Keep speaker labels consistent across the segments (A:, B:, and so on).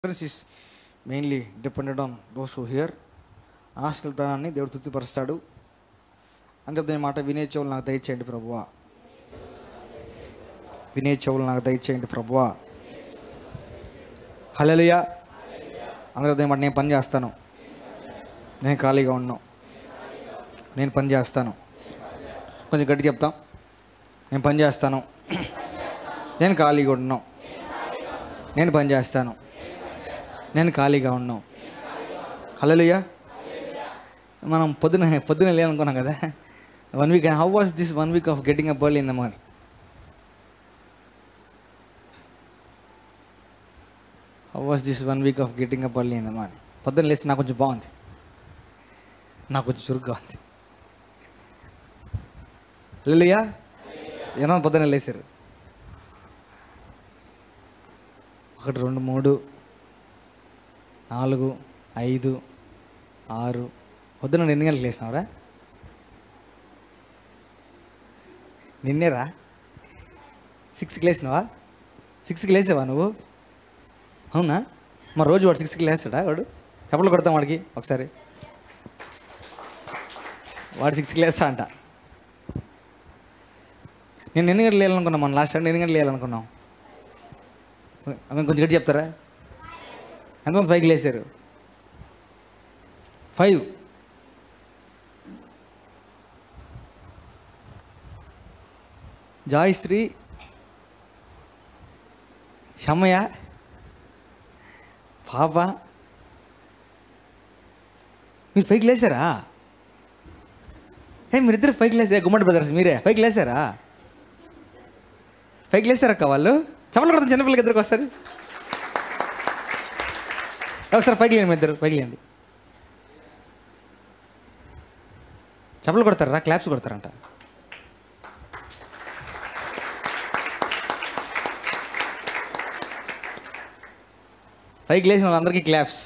A: is mainly dependent on those who hear. ఆశల ప్రాణాన్ని దేవుడు తృప్తిపరుస్తాడు. అంటే మాట వినే చెవులు నాకు దయచేయండి ప్రభువా, వినే చెవులు నాకు దయచేయండి ప్రభువా. హల్లెలూయా. అందరూ మాట నేను పని చేస్తాను, నేను ఖాళీగా ఉన్నాను, నేను పని చేస్తాను. కొంచెం గట్టి చెప్తాం. నేను పని చేస్తాను, నేను ఖాళీగా ఉన్నాను, నేను పని చేస్తాను, నేను ఖాళీగా ఉన్నాను. హల్లెలూయా. మనం పొద్దున లేదనుకున్నాం కదా 1 week. How was this 1 week of getting up early in the morning? How was this 1 week of getting up early in the morning? పొద్దున లేచి నాకు కొంచెం బాగుంది, నాకు కొంచెం చురుగ్గా ఉంది. హల్లెలూయా. ఏమన్నా పొద్దున లేచారు? 1 2 3 4 5 6. పొద్దున 2 గంటలకు లేచినావురా? నిన్నేరా 6కి లేచినావా? 6కి లేచావా నువ్వు? అవునా? మరి రోజు వాడు 6కి లేస్తాడా? వాడు చప్పట్లు కొడతాం వాడికి ఒకసారి. వాడు 6కి లేస్తా అంట. నేను ఎన్ని గంటలు లేయాలనుకున్నాం? మన లాస్ట్ టైం 8 గంటలు లేయాలనుకున్నాం. కొంచెం గట్టి చెప్తారా? ఎంతమంది 5కి లేచారు? 5. జాయశ్రీ, షమయ, పాప, మీరు 5కి లేచారా? మీరిద్దరు 5కి లేచారా? గుమ్మడి బ్రదర్స్ మీరే 5కి లేచారా? 5కి లేచారక్క వాళ్ళు. చప్పట్లు కొడతాం చిన్నపిల్లకి ఇద్దరికి వస్తారు. ఒకసారి 5కి లేండి, మీ ఇద్దరు 5కి లేండి. చప్పట్లు కొడతారా? క్లాప్స్ కొడతారంట. పైకి లేచిన వాళ్ళందరికీ క్లాప్స్.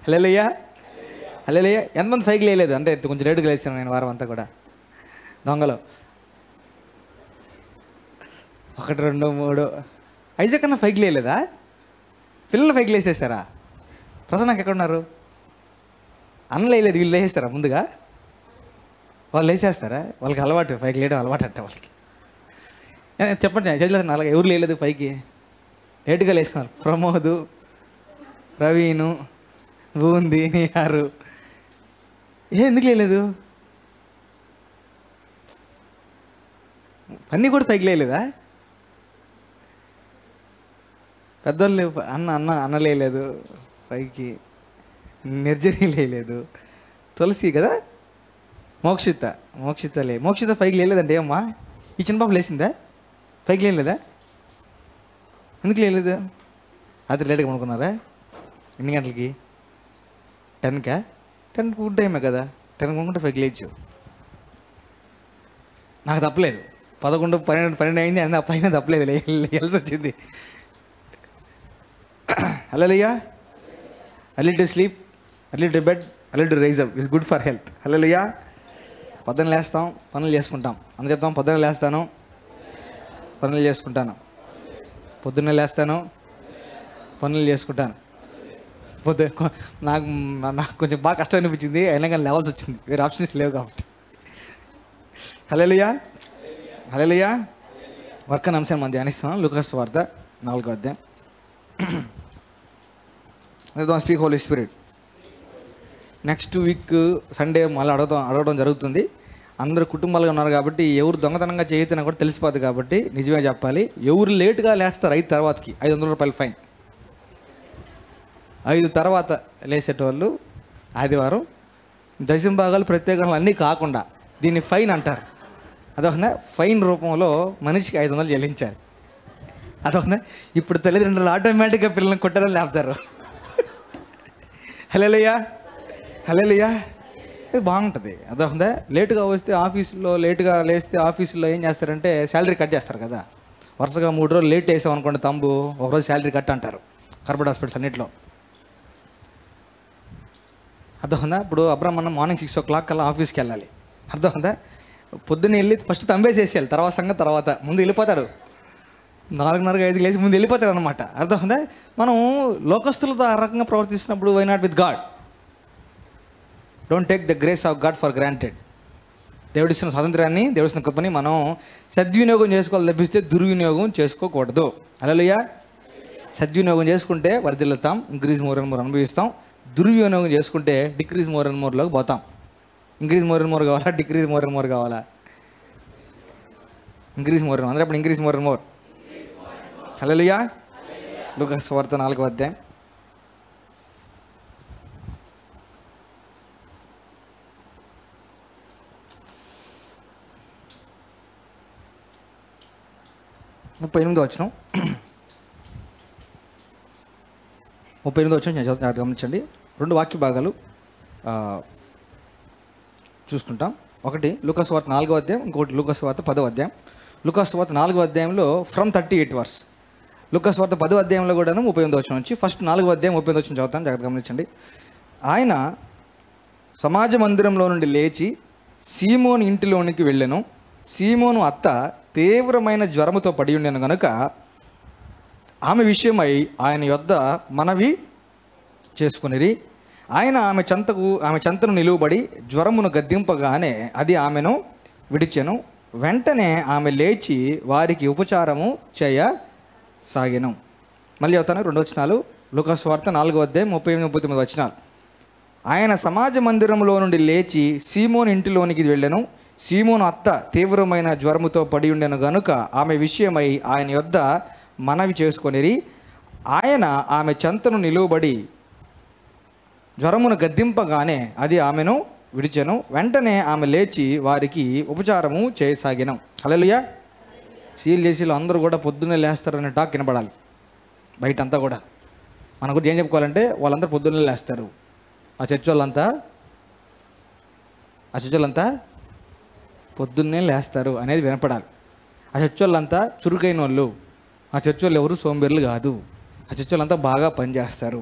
A: హల్లెలూయా, హల్లెలూయా. ఎంతమంది 5కి లేయలేదు? అంటే కొంచెం లేటుగా లేచాను నేను వారం అంతా కూడా. దొంగలు 1 2 3. ఐజాక్ కన్నా 5కి లేయలేదా? పిల్లలు 5కి లేసేసారా? ప్రసన్నకి ఎక్కడున్నారు? అన్న లేయలేదు, వీళ్ళు లేచేస్తారా ముందుగా? వాళ్ళు లేచేస్తారా? వాళ్ళకి అలవాటు 5కి లేయడం అలవాటు అంట వాళ్ళకి. చెప్పండి చదిలేదు. అలాగే ఎవరు లేయలేదు 5కి? లేటుగా లేచినారు. ప్రమోద్, ప్రవీణు, బూంది, నిహారు. ఎందుకు లేలేదు? అన్నీ కూడా 5కి లేయలేదా? పెద్దోళ్ళు అన్న లేయలేదు 5కి. నిర్జరి లేయలేదు. తులసి కదా, మోక్షిత 5కి లేయలేదంటే అమ్మా. ఈ చిన్న పాప లేచిందా? 5కి లేయలేదా? ఎందుకు లేయలేదు? రాత్రి లేట్గా పడుకున్నారా? ఎన్ని గంటలకి? 10కా? 10కి గుడ్ టైమే కదా. 10కి పడుకుంటే 5కి లేచు. నాకు తప్పలేదు. 11 12 అయింది, అందు పైన తప్పలేదు, లేయాల్సి వచ్చింది. Hallelujah. Early to sleep, early to bed, early to rise up is good for health. Hallelujah. పొద్దున్న లేస్తాం, పనులు చేసుకుంటాం. అని చెప్తాం. పొద్దున్న లేస్తాను, పనులు చేసుకుంటాను. పొద్దున్నే లేస్తాను, పనులు చేసుకుంటాను. నాకు కొంచెం బాగా కష్టం అనిపించింది, అయినా కానీ లెవెల్స్ వచ్చింది. వేరే ఆప్షన్స్ లేవు కాబట్టి. హల్లెలూయా, హల్లెలూయా. వర్క్ అనే అంశాన్ని మనం ధ్యానిస్తున్నాం. లూకాసు వార్త 4వ అధ్యాయం. Speak Holi spirit. Next week Sunday మళ్ళీ అడగడం జరుగుతుంది. అందరు కుటుంబాలుగా ఉన్నారు కాబట్టి ఎవరు దొంగతనంగా చేయొచ్చినా కూడా తెలిసిపోద్ది కాబట్టి నిజమే చెప్పాలి. ఎవరు లేటుగా లేస్తారు 5 తర్వాతకి 500 రూపాయలు ఫైన్. 5 తర్వాత లేచేటోళ్ళు ఆదివారం దశంభాగాలు ప్రత్యేకంగా అన్నీ కాకుండా దీన్ని ఫైన్ అంటారు. అదొక ఫైన్ రూపంలో మనిషికి 500 చెల్లించాలి. అదొక ఇప్పుడు తల్లిదండ్రులు ఆటోమేటిక్గా పిల్లల్ని కొట్టారని లేపుతారు. హల్లెలూయా, హల్లెలూయా. ఇది బాగుంటుంది. అదొక లేటుగా వస్తే ఆఫీసులో లేటుగా లేస్తే ఆఫీసులో ఏం చేస్తారంటే శాలరీ కట్ చేస్తారు కదా. వరుసగా 3 రోజులు లేట్ వేసాం అనుకోండి తంబు, ఒకరోజు శాలరీ కట్ అంటారు కార్పొరేట్ హాస్పిటల్స్ అన్నింటిలో. అర్థమవుతుందా? ఇప్పుడు అబ్రహ్మన్న మార్నింగ్ 6 o'clock కల్లా ఆఫీస్కి వెళ్ళాలి. అర్థమవుతుందా? పొద్దున్న వెళ్ళి ఫస్ట్ తంబేసేసేయాలి, తర్వాత సంగతి తర్వాత. ముందు వెళ్ళిపోతాడు. 4:30 5 లేచి ముందు వెళ్ళిపోతారు అనమాట. అర్థమైందా? మనం లోకస్తులతో ఆ రకంగా ప్రవర్తిస్తున్నప్పుడు why not with God? Don't take the grace of God for granted. దేవుడిస్తున్న స్వాతంత్రాన్ని, దేవుడిస్తున్న కృపని మనం సద్వినియోగం చేసుకోవాలి తప్పిస్తే దుర్వినియోగం చేసుకోకూడదు. హల్లెలూయా. సద్వినియోగం చేసుకుంటే వర్ధిల్లుతాం, ఇంక్రీజ్ మోర్ అండ్ మోర్ అనుభవిస్తాం. దుర్వినియోగం చేసుకుంటే డిక్రీజ్ మోర్ అండ్ మోర్లోకి పోతాం. ఇంక్రీజ్ మోర్ అండ్ మోర్ కావాలా, డిక్రీజ్ మోర్ అండ్ మోర్ కావాలా? Increase more. అందరూ అప్పుడు ఇంక్రీజ్ మోర్ అండ్ మోర్. హల్లెలూయా. లూకా సువార్త 4వ అధ్యాయం 38వ వచనం. 38వ వచనం జాగ్రత్తగా గమనించండి. 2 వాక్య భాగాలు చూసుకుంటాం. ఒకటి లూకా సువార్త 4వ అధ్యాయం, ఇంకొకటి లూకా సువార్త 10వ అధ్యాయం. లూకా సువార్త 4వ అధ్యాయంలో ఫ్రమ్ 38 వర్స్. లూకా సువార్త 10వ అధ్యాయంలో కూడాను 38వ వచనం నుంచి. ఫస్ట్ 4వ అధ్యాయం 38వ వచనం చదువుతాను, జాగ్రత్తగా గమనించండి. ఆయన సమాజ మందిరంలో నుండి లేచి సీమోను ఇంటిలోనికి వెళ్ళెను. సీమోను అత్త తీవ్రమైన జ్వరముతో పడి ఉండెను గనుక ఆమె విషయమై ఆయన యొద్ద మనవి చేసుకునిరి. ఆయన ఆమె చెంతను నిలువబడి జ్వరమును గద్దింపగానే అది ఆమెను విడిచెను. వెంటనే ఆమె లేచి వారికి ఉపచారము చేయసాగెను. మళ్ళీ అవుతాను 2 వచనాలు. లూకా సువార్త 4వ అధ్యాయం 38-39 వచనాలు. ఆయన సమాజ మందిరంలో నుండి లేచి సీమోను ఇంటిలోనికి వెళ్ళెను. సీమోను అత్త తీవ్రమైన జ్వరముతో పడి ఉండెను గనుక ఆమె విషయమై ఆయన యొద్ద మనవి చేసుకొనిరి. ఆయన ఆమె చెంతను నిలువబడి జ్వరమును గద్దింపగానే అది ఆమెను విడిచెను. వెంటనే ఆమె లేచి వారికి ఉపచారము చేయసాగినం. హల్లెలూయా. సీఎల్జేసీలో అందరూ కూడా పొద్దున్నే లేస్తారనే టాక్ వినపడాలి బయట అంతా కూడా. మన గురించి ఏం చెప్పుకోవాలంటే వాళ్ళందరూ పొద్దున్నే లేస్తారు. ఆ చర్చ్ వాళ్ళంతా పొద్దున్నే లేస్తారు అనేది వినపడాలి. ఆ చర్చ్ వాళ్ళంతా చురుకైన వాళ్ళు. ఆ చర్చ్ వాళ్ళు ఎవరు సోంబేర్లు కాదు. ఆ చర్చ్ వాళ్ళంతా బాగా పనిచేస్తారు,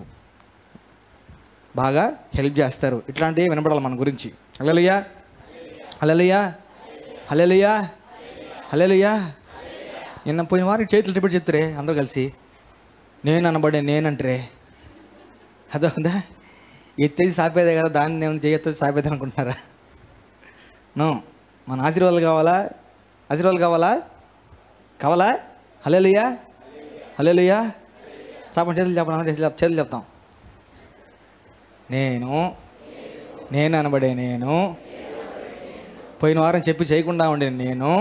A: బాగా హెల్ప్ చేస్తారు. ఇట్లాంటివి వినపడాలి మన గురించి. హల్లెలూయా, హల్లెలూయా, హల్లెలూయా, హల్లెలూయా. నిన్న పోయిన వారికి చేతులు రిపీట్ చెప్తారే అందరూ కలిసి, నేను అనబడే నేనంటారే. అదొందా ఎత్తేసి సాపేదే కదా, దాన్ని ఏమైనా చేయొచ్చు సాపేది అనుకుంటున్నారా? నో. మన ఆశీర్వాదాలు కావాలా? హల్లెలూయా, హల్లెలూయా. చాపండి, చేతులు చెప్తాం. నేను అనబడే నేను, పోయిన వారం చెప్పి చేయకుండా ఉండే నేను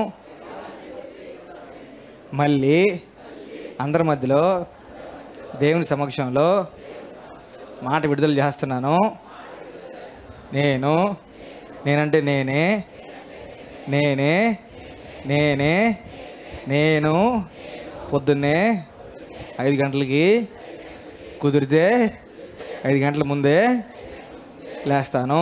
A: మళ్ళీ అందరి మధ్యలో దేవుని సమక్షంలో మాట విడుదల చేస్తున్నాను. నేనంటే నేను పొద్దున్నే 5 గంటలకి కుదిరితే 5 గంటల ముందే లేస్తాను.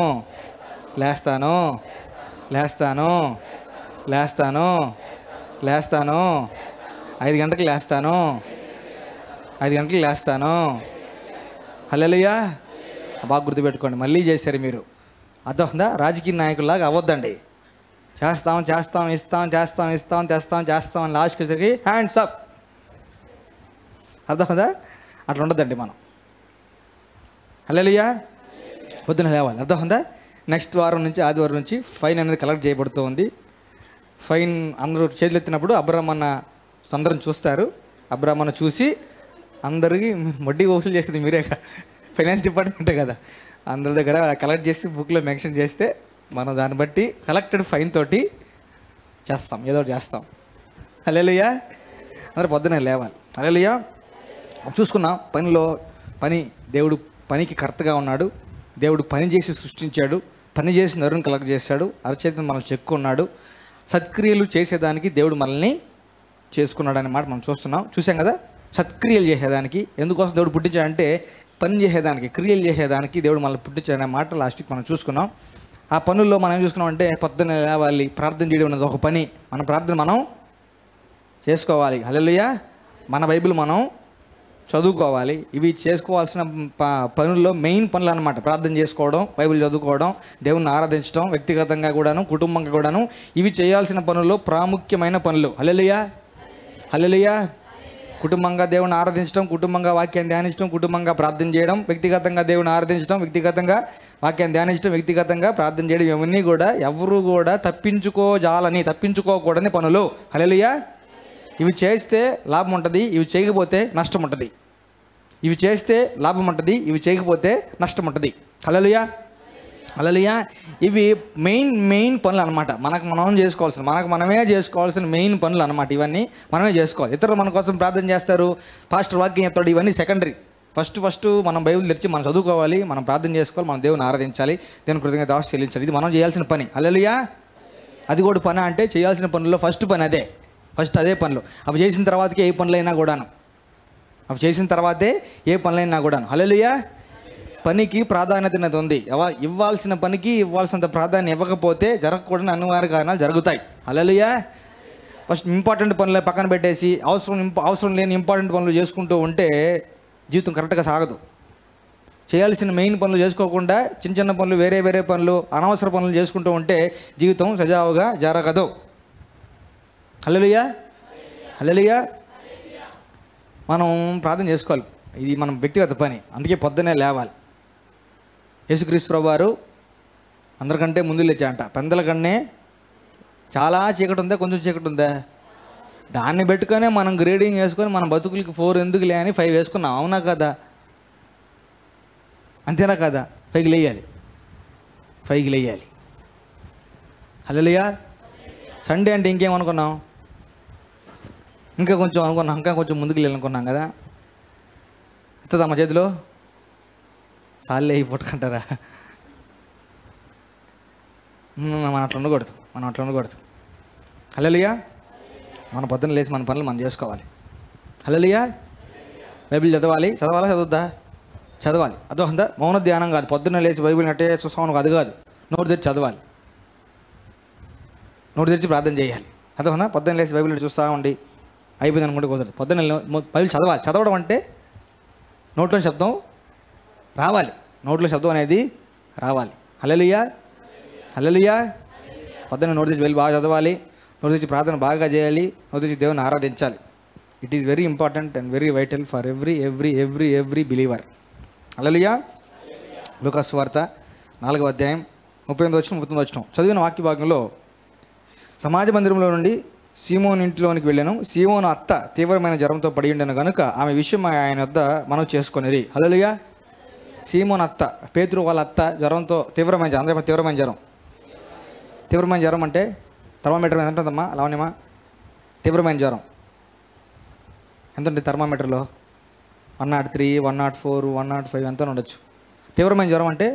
A: 5 గంటలకు లేస్తాను. హల్లెలూయా. బాగా గుర్తుపెట్టుకోండి. మళ్ళీ చేశారు మీరు. అర్థమైందా? రాజకీయ నాయకుల్లాగా అవ్వద్దండి. చేస్తాం తెస్తాం అని లాస్ట్కి వచ్చేసరికి హ్యాండ్స్ అప్. అర్థమైందా? అట్లా ఉండద్దండి మనం. హల్లెలూయా. పొద్దున లేవాలి. అర్థమైందా? నెక్స్ట్ వారం నుంచి ఆదివారం నుంచి ఫైన్ అనేది కలెక్ట్ చేయబడుతూ ఉంది. ఫైన్ అందరూ చేతులు ఎత్తినప్పుడు అబ్రాహ్మణ అందరం చూస్తారు. అబ్రాహ్మణ చూసి అందరికీ వడ్డీ వసూలు చేసేది మీరేగా, ఫైనాన్స్ డిపార్ట్మెంటే కదా. అందరి దగ్గర కలెక్ట్ చేసి బుక్లో మెన్షన్ చేస్తే మనం దాన్ని బట్టి కలెక్టెడ్ ఫైన్ తోటి చేస్తాం, ఏదో ఒకటి చేస్తాం. హల్లెలూయా. అందరూ పొద్దునే లేవాలి. హల్లెలూయా. చూసుకున్నాం పని దేవుడు పనికి కర్తగా ఉన్నాడు. దేవుడు పని చేసి సృష్టించాడు, పని చేసి నరుని కలెక్ట్ చేశాడు, అరచేతిని మనల్ని చెక్కున్నాడు. సత్క్రియలు చేసేదానికి దేవుడు మనల్ని చేసుకున్నాడు అనే మాట మనం చూసాం కదా. సత్క్రియలు చేసేదానికి ఎందుకోసం దేవుడు పుట్టించాడంటే పని చేసేదానికి, క్రియలు చేసేదానికి దేవుడు మనల్ని పుట్టించాడనే మాట లాస్ట్కి మనం చూసుకున్నాం. ఆ పనుల్లో మనం ఏం చూసుకున్నాం అంటే పొద్దున్న లేవాలి, ప్రార్థన చేయడం అనేది ఒక పని. మన ప్రార్థన మనం చేసుకోవాలి. హల్లెలూయా. మన బైబిల్ మనం చదువుకోవాలి. ఇవి చేసుకోవాల్సిన పనుల్లో మెయిన్ పనులు అన్నమాట. ప్రార్థన చేసుకోవడం, బైబిల్ చదువుకోవడం, దేవుణ్ణి ఆరాధించడం, వ్యక్తిగతంగా కూడాను కుటుంబంగా కూడాను ఇవి చేయాల్సిన పనుల్లో ప్రాముఖ్యమైన పనులు. హల్లెలూయా, హల్లెలూయా. కుటుంబంగా దేవుని ఆరాధించడం, కుటుంబంగా వాక్యాన్ని ధ్యానించడం, కుటుంబంగా ప్రార్థన చేయడం, వ్యక్తిగతంగా దేవుని ఆరాధించడం, వ్యక్తిగతంగా వాక్యాన్ని ధ్యానించడం, వ్యక్తిగతంగా ప్రార్థన చేయడం, ఇవన్నీ కూడా ఎవరు కూడా తప్పించుకోకూడని పనులు. హల్లెలూయా. ఇవి చేస్తే లాభం ఉంటుంది, ఇవి చేయకపోతే నష్టం ఉంటుంది. ఇవి చేస్తే లాభం ఉంటుంది, ఇవి చేయకపోతే నష్టం ఉంటుంది. హల్లెలూయా. హల్లెలూయా. ఇవి మెయిన్ పనులు అనమాట. మనమే చేసుకోవాల్సిన మెయిన్ పనులు అనమాట. ఇవన్నీ మనమే చేసుకోవాలి. ఇతరులు మన కోసం ప్రార్థన చేస్తారు, పాస్టర్ వాక్యం చెప్తాడు, ఇవన్నీ సెకండరీ. ఫస్ట్ మనం బైబిల్ తెరిచి మనం చదువుకోవాలి, మనం ప్రార్థన చేసుకోవాలి, మనం దేవుని ఆరాధించాలి, దేవుని కృతజ్ఞత చెల్లించాలి. ఇది మనం చేయాల్సిన పని. హల్లెలూయా. అది కూడా పని అంటే చేయాల్సిన పనుల్లో ఫస్ట్ పని అదే. ఫస్ట్ అదే పనులు. అవి చేసిన తర్వాతకే ఏ పనులైనా కూడాను. హల్లెలూయా. పనికి ప్రాధాన్యత అనేది ఉంది. ఇవ్వాల్సిన పనికి ఇవ్వాల్సినంత ప్రాధాన్యం ఇవ్వకపోతే జరగకూడని అనివార్య కారణాలు జరుగుతాయి. హల్లెలూయా. ఫస్ట్ ఇంపార్టెంట్ పనులు పక్కన పెట్టేసి అవసరం లేని ఇంపార్టెంట్ పనులు చేసుకుంటూ ఉంటే జీవితం కరెక్ట్గా సాగదు. చేయాల్సిన మెయిన్ పనులు చేసుకోకుండా చిన్న పనులు, వేరే పనులు, అనవసర పనులు చేసుకుంటూ ఉంటే జీవితం సజావుగా జరగదు. హల్లెలూయా. హల్లెలూయా. మనం ప్రార్థన చేసుకోవాలి. ఇది మనం వ్యక్తిగత పని. అందుకే పొద్దున్నే లేవాలి. యేసుక్రీస్తు ప్రభువారు అందరికంటే ముందు లేచాడంట. పెందల కన్నే చాలా చీకటి ఉందా, కొంచెం చీకటి ఉందా, దాన్ని పెట్టుకొని మనం గ్రేడింగ్ వేసుకొని మన బతుకులకి 4 ఎందుకులే అని 5 వేసుకున్నాం. అవునా కదా? అంతేనా కదా? 5కి లేయాలి. హల్లెలూయా. సండే అంటే ఇంకేమనుకున్నాం? ఇంకా కొంచెం ముందుకు వెళ్ళనుకున్నాం కదా. ఇస్తుందా మా చేతిలో? సాల్లే పట్టుకుంటారా? మనం అట్లా ఉండకూడదు. హల్లెలూయా. మన పొద్దున్న లేచి మన పనులు మనం చేసుకోవాలి. హల్లెలూయా. బైబిల్ చదవాలి. అదొందా మౌన ధ్యానం కాదు. పొద్దున్న లేచి బైబిల్ అట్టే చూస్తాను, అది కాదు. నోటు తెరిచి చదవాలి, నోటు తెరిచి ప్రార్థన చేయాలి. అదొందా పొద్దున్న లేచి బైబిల్ చూస్తూ ఉండి అయిపోయింది అనుకుంటే కుదరదు. పొద్దున్న బైబిల్ చదవడం అంటే నోట్లో శబ్దం రావాలి. అనేది రావాలి. హల్లెలూయా. పొద్దున్న నోటు తెచ్చి బాగా చదవాలి, నోటు తెచ్చి ప్రార్థన బాగా చేయాలి, నోటు తెచ్చి దేవుని ఆరాధించాలి. It is very important and very vital for every believer. Hallelujah. లూకా సువార్త 4వ అధ్యాయం 38-39 చదివిన వాక్య భాగంలో, సమాజ మందిరంలో నుండి సీమోను ఇంటిలోనికి వెళ్ళాను. సీమోను అత్త తీవ్రమైన జ్వరంతో పడి ఉండను కనుక ఆమె విషయం ఆయన వద్ద మనం చేసుకొనిరి. హల్లెలూయా. సీమోను అత్త, పేతురు వాళ్ళ అత్త జ్వరంతో తీవ్రమైన జ్వరం అంటే థర్మామీటర్ ఎంత ఉంటుందమ్మా లావణ్యమా? తీవ్రమైన జ్వరం ఎంత ఉంటుంది థర్మామీటర్లో? 103, 104, 105 ఎంత ఉండొచ్చు. తీవ్రమైన జ్వరం అంటే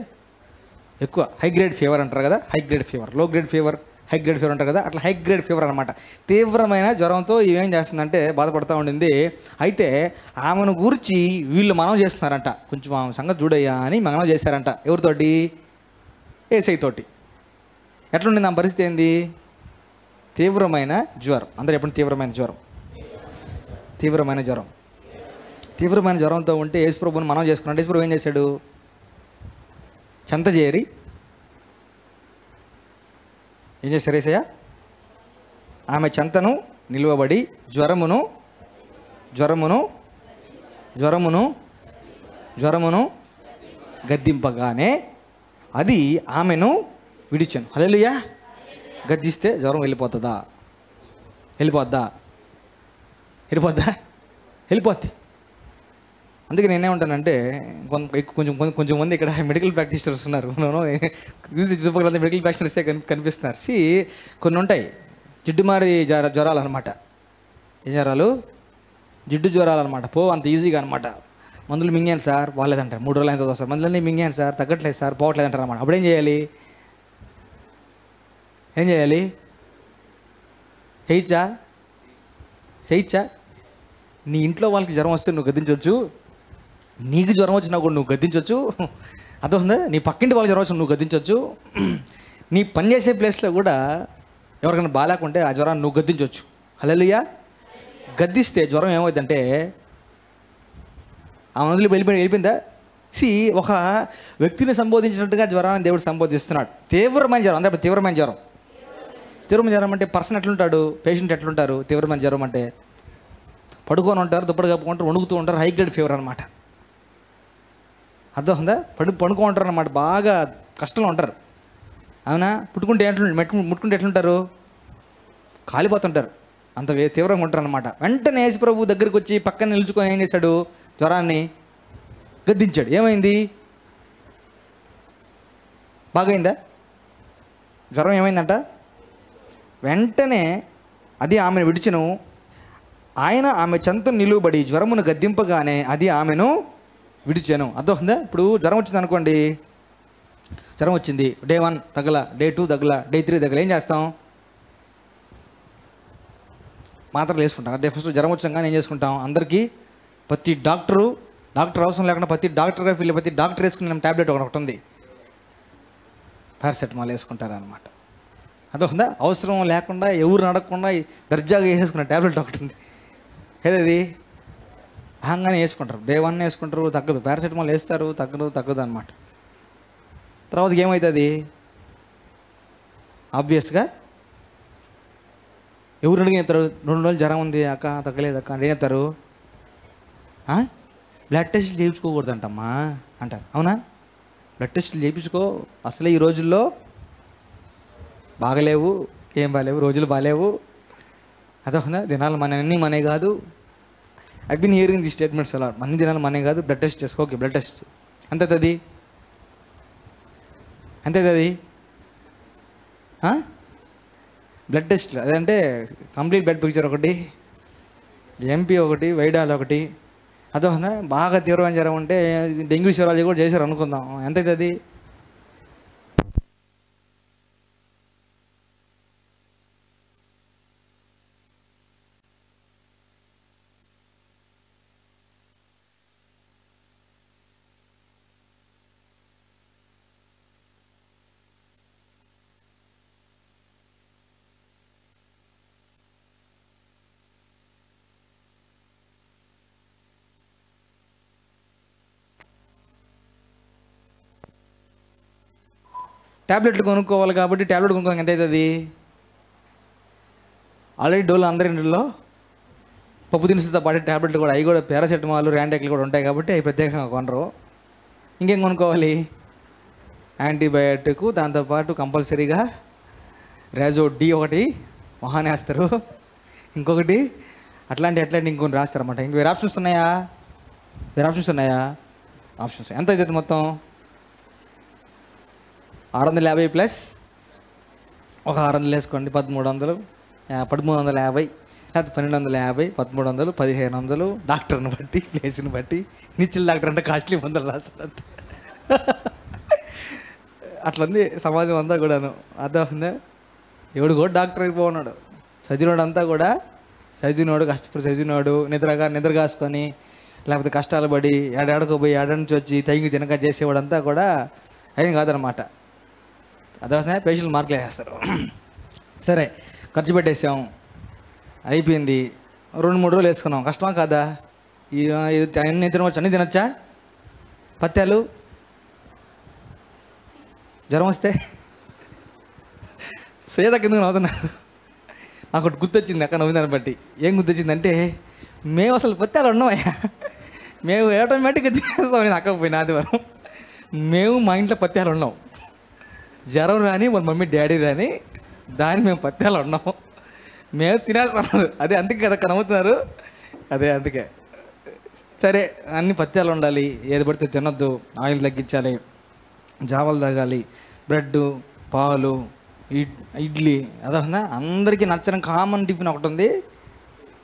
A: ఎక్కువ. హై గ్రేడ్ ఫీవర్ అంటారు కదా. లో grade fever, high grade fever అంటారు కదా. అట్లా హై గ్రేడ్ ఫీవర్ అనమాట. తీవ్రమైన జ్వరంతో ఏం చేస్తుందంటే బాధపడుతూ ఉండింది. అయితే ఆమెను గూర్చి వీళ్ళు మనం చేస్తున్నారంట. కొంచెం ఆమె సంగతి చూడయ్యా అని మనం చేశారంట. ఎవరితోటి? యేసయ్యతోటి. ఎట్లుండింది ఆ పరిస్థితి? ఏంది? తీవ్రమైన జ్వరం. అందరూ ఎప్పుడు తీవ్రమైన జ్వరంతో ఉంటే యేసు ప్రభువుని మనం చేసుకున్నాం. యేసు ప్రభు ఏం చేశాడు? చెంత చేరి ఏం చేశారు యేసయ్య? ఆమె చెంతను నిలువబడి జ్వరమును గద్దింపగానే అది ఆమెను విడిచాను. హల్లెలూయా. గద్దిస్తే జ్వరం వెళ్ళిపోద్దా? వెళ్ళిపోద్ది. అందుకే నేనేమంటానంటే, కొంచెం మంది ఇక్కడ మెడికల్ ప్రాక్టీషనర్స్ ఉన్నారు. చుట్టుపక్కల మెడికల్ ప్రాక్టీషనర్సే కనిపిస్తున్నారు. కొన్ని ఉంటాయి జిడ్డుమారి జ్వరాలు అనమాట. ఏ జ్వరాలు? జిడ్డు జ్వరాలు అనమాట. అంత ఈజీగా అనమాట. మందులు మింగాను సార్, పోలేదంటారు. 3 రోజులు ఎంత వస్తారు. మందులన్నీ మింగాను సార్, తగ్గట్లేదు సార్, పోవట్లేదు అంటారు అనమాట. అప్పుడు ఏం చేయాలి? చేయించా? నీ ఇంట్లో వాళ్ళకి జ్వరం వస్తే నువ్వు గద్దించవచ్చు, నీకు జ్వరం వచ్చినా కూడా నువ్వు గద్దించవచ్చు. అర్థమవుతుందా? నీ పక్కింటి వాళ్ళకి జ్వరం వచ్చి నువ్వు గద్దించవచ్చు. నీ పనిచేసే ప్లేస్లో కూడా ఎవరికైనా బాగాలేకుంటే ఆ జ్వరాన్ని నువ్వు గద్దించవచ్చు. హల్లెలూయా. గద్దిస్తే జ్వరం ఏమవుతుందంటే ఆ మందులు వెళ్ళిపోయిందా? ఒక వ్యక్తిని సంబోధించినట్టుగా జ్వరాన్ని దేవుడు సంబోధిస్తున్నాడు. తీవ్రమైన జ్వరం. అందరూ తీవ్రమైన జ్వరం అంటే పర్సన్ ఎట్లుంటాడు? పేషెంట్ ఎట్లుంటారు? తీవ్రమైన జ్వరం అంటే పడుకొని ఉంటారు, దుప్పటి కప్పుకుంటారు, వణుకుతూ ఉంటారు. హై గ్రేడ్ ఫీవర్ అనమాట. అర్థం ఉందా? పడుకో ఉంటారు అన్నమాట, బాగా కష్టంలో ఉంటారు. అవునా? ముట్టుకుంటే ఎట్లుంటారు? కాలిపోతుంటారు, అంత తీవ్రంగా ఉంటారు అనమాట. వెంటనే యేసు ప్రభు దగ్గరికి వచ్చి పక్కన నిలుచుకొని ఏం చేశాడు? జ్వరాన్ని గద్దించాడు. ఏమైంది? బాగైందా? జ్వరం ఏమైందంట? వెంటనే అది ఆమెను విడిచెను. ఆయన ఆమె చెంత నిలువబడి జ్వరమును గద్దింపగానే అది ఆమెను విడిచాను. అర్థమవుతుందా? ఇప్పుడు జ్వరం వచ్చింది అనుకోండి, జ్వరం వచ్చింది, డే 1 తగల, డే 2 తగల, డే 3 తగల, ఏం చేస్తాం? మాత్రలు వేసుకుంటాం. డే ఫస్ట్ జ్వరం వచ్చాం కానీ ఏం చేసుకుంటాం? అందరికీ ప్రతి డాక్టర్ అవసరం లేకుండా ప్రతి డాక్టర్ వేసుకున్న ట్యాబ్లెట్ ఒకటి ఉంది, పారాసెటమాల్ వేసుకుంటారు అనమాట. అర్థమవుతుందా? అవసరం లేకుండా ఎవరు అడగకుండా దర్జాగా వేసుకున్న ట్యాబ్లెట్ ఒకటి ఉంది. ఏదది? అహంగానే వేసుకుంటారు. డే 1 వేసుకుంటారు, తగ్గదు. పారాసెటమాల్ వేస్తారు, తగ్గదు అనమాట. తర్వాతకి ఏమవుతుంది? ఆబ్వియస్గా ఎవరు అడిగి చెప్తారు? 2 రోజులు జ్వరం ఉంది అక్క, తగ్గలేదు అక్క అంటే ఏం చెప్తారు? బ్లడ్ టెస్ట్లు చేయించుకోకూడదంటమ్మా అంటారు. అవునా? బ్లడ్ టెస్ట్లు చేయించుకో, అసలే ఈ రోజుల్లో బాగలేవు, ఏం బాగాలేవు, రోజులు బాగాలేవు. అదొక దినాలు అన్నీ మనే కాదు. I been hearing the statements అలా, అన్ని దినాలు మనే కాదు, బ్లడ్ టెస్ట్ చేసుకో. ఓకే, బ్లడ్ టెస్ట్ అంతేది బ్లడ్ టెస్ట్లు. అదంటే కంప్లీట్ బ్లడ్ పిక్చర్ ఒకటి, ఎంపీ ఒకటి, వైడాల్ ఒకటి. అదొక బాగా తీవ్రమైన జ్వరం ఉంటే డెంగ్యూ సిరాలజీ కూడా చేశారు అనుకుందాం. ఎంతైతుంది? ట్యాబ్లెట్లు కొనుక్కోవాలి కాబట్టి ట్యాబ్లెట్ కొనుక్కోవాలి. ఎంత అవుతుంది? ఆల్రెడీ డోలో అందరి ఇంట్లో పప్పు దినుసుతో పాటు ట్యాబ్లెట్లు కూడా, అవి కూడా పారాసెటమాల్, ర్యాండెక్లు కూడా ఉంటాయి కాబట్టి అవి ప్రత్యేకంగా కొనరు. ఇంకేం కొనుక్కోవాలి? యాంటీబయాటిక్, దాంతోపాటు కంపల్సరీగా రేజో డి ఒకటి మొహాన్ని వేస్తారు, ఇంకొకటి అట్లాంటి ఇంకొన్ని రాస్తారన్నమాట. ఇంక వేరే ఆప్షన్స్ ఉన్నాయా? ఆప్షన్స్ ఎంత అవుతుంది మొత్తం? 650 ప్లస్ ఒక 600 వేసుకోండి, 1300, 1350, లేకపోతే 1250, 1300, 1500. డాక్టర్ని బట్టి, ప్లేస్ని బట్టి. నిచ్చిల్ డాక్టర్ అంటే కాస్ట్లీ మందులు రాస్తాడంట. అట్లుంది సమాజం అంతా కూడాను. అర్థమవుతుందా? ఎవడు కూడా డాక్టర్ అయిపోన్నాడు. కష్టపడి చదివినోడు నిద్ర కాసుకొని, లేకపోతే కష్టాలు పడి ఏడాడుకో పోయి ఏడాడి నుంచి వచ్చి తగిన తినక చేసేవాడంతా కూడా ఏం కాదనమాట. అదవుతుందా? పేషెంట్ మార్కులు వేస్తారు. సరే, ఖర్చు పెట్టేసాం, అయిపోయింది. 2-3 రోజులు వేసుకున్నాం. కష్టమా కాదా? అన్నీ తినొచ్చా? పత్యాలు జ్వరం వస్తే సేద కింద నవ్వుతున్నారు. నాకు ఒకటి గుర్తొచ్చింది అక్క నవ్వుదాన్ని బట్టి. ఏం గుర్తొచ్చిందంటే, మేము అసలు పత్యాలు ఉన్నామయ్యా, మేము ఆటోమేటిక్గా తినేస్తాం. నేను అక్క పోయిన ఆదివారం మేము మా ఇంట్లో పత్యాలు ఉన్నాం. జ్వరం రాని వాళ్ళ మమ్మీ డాడీ రాని దాన్ని మేము పత్యాలు ఉన్నాము, మేము తినేస్తాం. అదే అందుకే కదా నవ్వుతున్నారు. అదే అందుకే. సరే, అన్ని పత్యాలు ఉండాలి, ఏది పడితే తినొద్దు, ఆయిల్ తగ్గించాలి, జావలు తాగాలి, బ్రెడ్, పాలు, ఇడ్లీ. అదొక అందరికీ నచ్చని కామన్ టిఫిన్ ఒకటి ఉంది,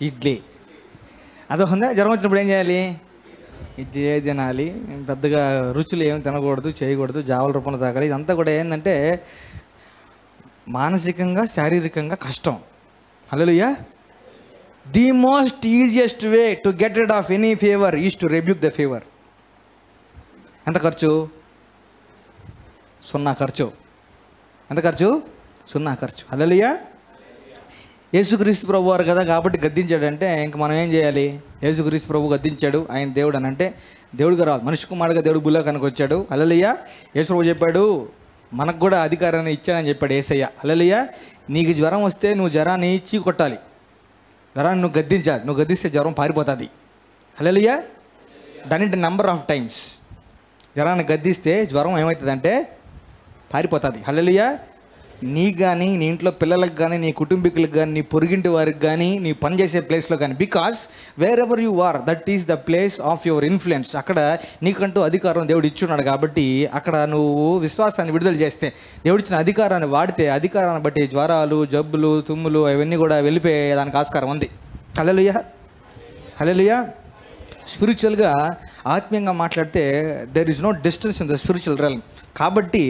A: ఇడ్లీ. అదొక జ్వరం వచ్చినప్పుడు ఏం చేయాలి? ఇడ్లీ తినాలి. పెద్దగా రుచులు ఏమి తినకూడదు, చేయకూడదు, జావల రూపంలో తాగాలి. ఇదంతా కూడా ఏంటంటే మానసికంగా, శారీరకంగా కష్టం. Hallelujah. The most easiest way to get rid of any fever is to rebuke the fever. ఎంత ఖర్చు? 0 ఖర్చు. ఎంత ఖర్చు? 0 ఖర్చు. హల్లెలూయా. యేసుక్రీస్తు ప్రభు వారు కదా కాబట్టి గద్దించాడంటే ఇంక మనం ఏం చేయాలి? యేసుక్రీస్తు ప్రభు గద్దించాడు, ఆయన దేవుడు అని అంటే దేవుడిగా రాదు, మనిషి కుమారుడుగా దేవుడు భూలోకానికి వచ్చాడు. హల్లెలూయా. యేసు ప్రభు చెప్పాడు, మనకు కూడా అధికారాన్ని ఇచ్చానని చెప్పాడు యేసయ్య. హల్లెలూయా. నీకు జ్వరం వస్తే నువ్వు జ్వరాన్ని ఇచ్చి కొట్టాలి. జ్వరాన్ని నువ్వు గద్దించాలి. నువ్వు గద్దిస్తే జ్వరం పారిపోతుంది. Hallelujah. Done it number of times. జ్వరాన్ని గద్దిస్తే జ్వరం ఏమవుతుందంటే పారిపోతుంది. హల్లెలూయా. నీకు కానీ, నీ ఇంట్లో పిల్లలకు కానీ, నీ కుటుంబీకులకు కానీ, నీ పొరుగింటి వారికి కానీ, నీ పనిచేసే ప్లేస్లో కానీ, because wherever you are that is the place of your influence. అక్కడ నీకంటూ అధికారం దేవుడు ఇచ్చున్నాడు కాబట్టి అక్కడ నువ్వు విశ్వాసాన్ని విడుదల చేస్తే, దేవుడిచ్చిన అధికారాన్ని వాడితే, అధికారాన్ని బట్టి జ్వరాలు, జబ్బులు, తుమ్ములు అవన్నీ కూడా వెళ్ళిపోయే దానికి ఆస్కారం ఉంది. హల్లెలూయా. హల్లెలూయా. స్పిరిచువల్గా, ఆత్మీయంగా మాట్లాడితే there is no distance in the spiritual realm. కాబట్టి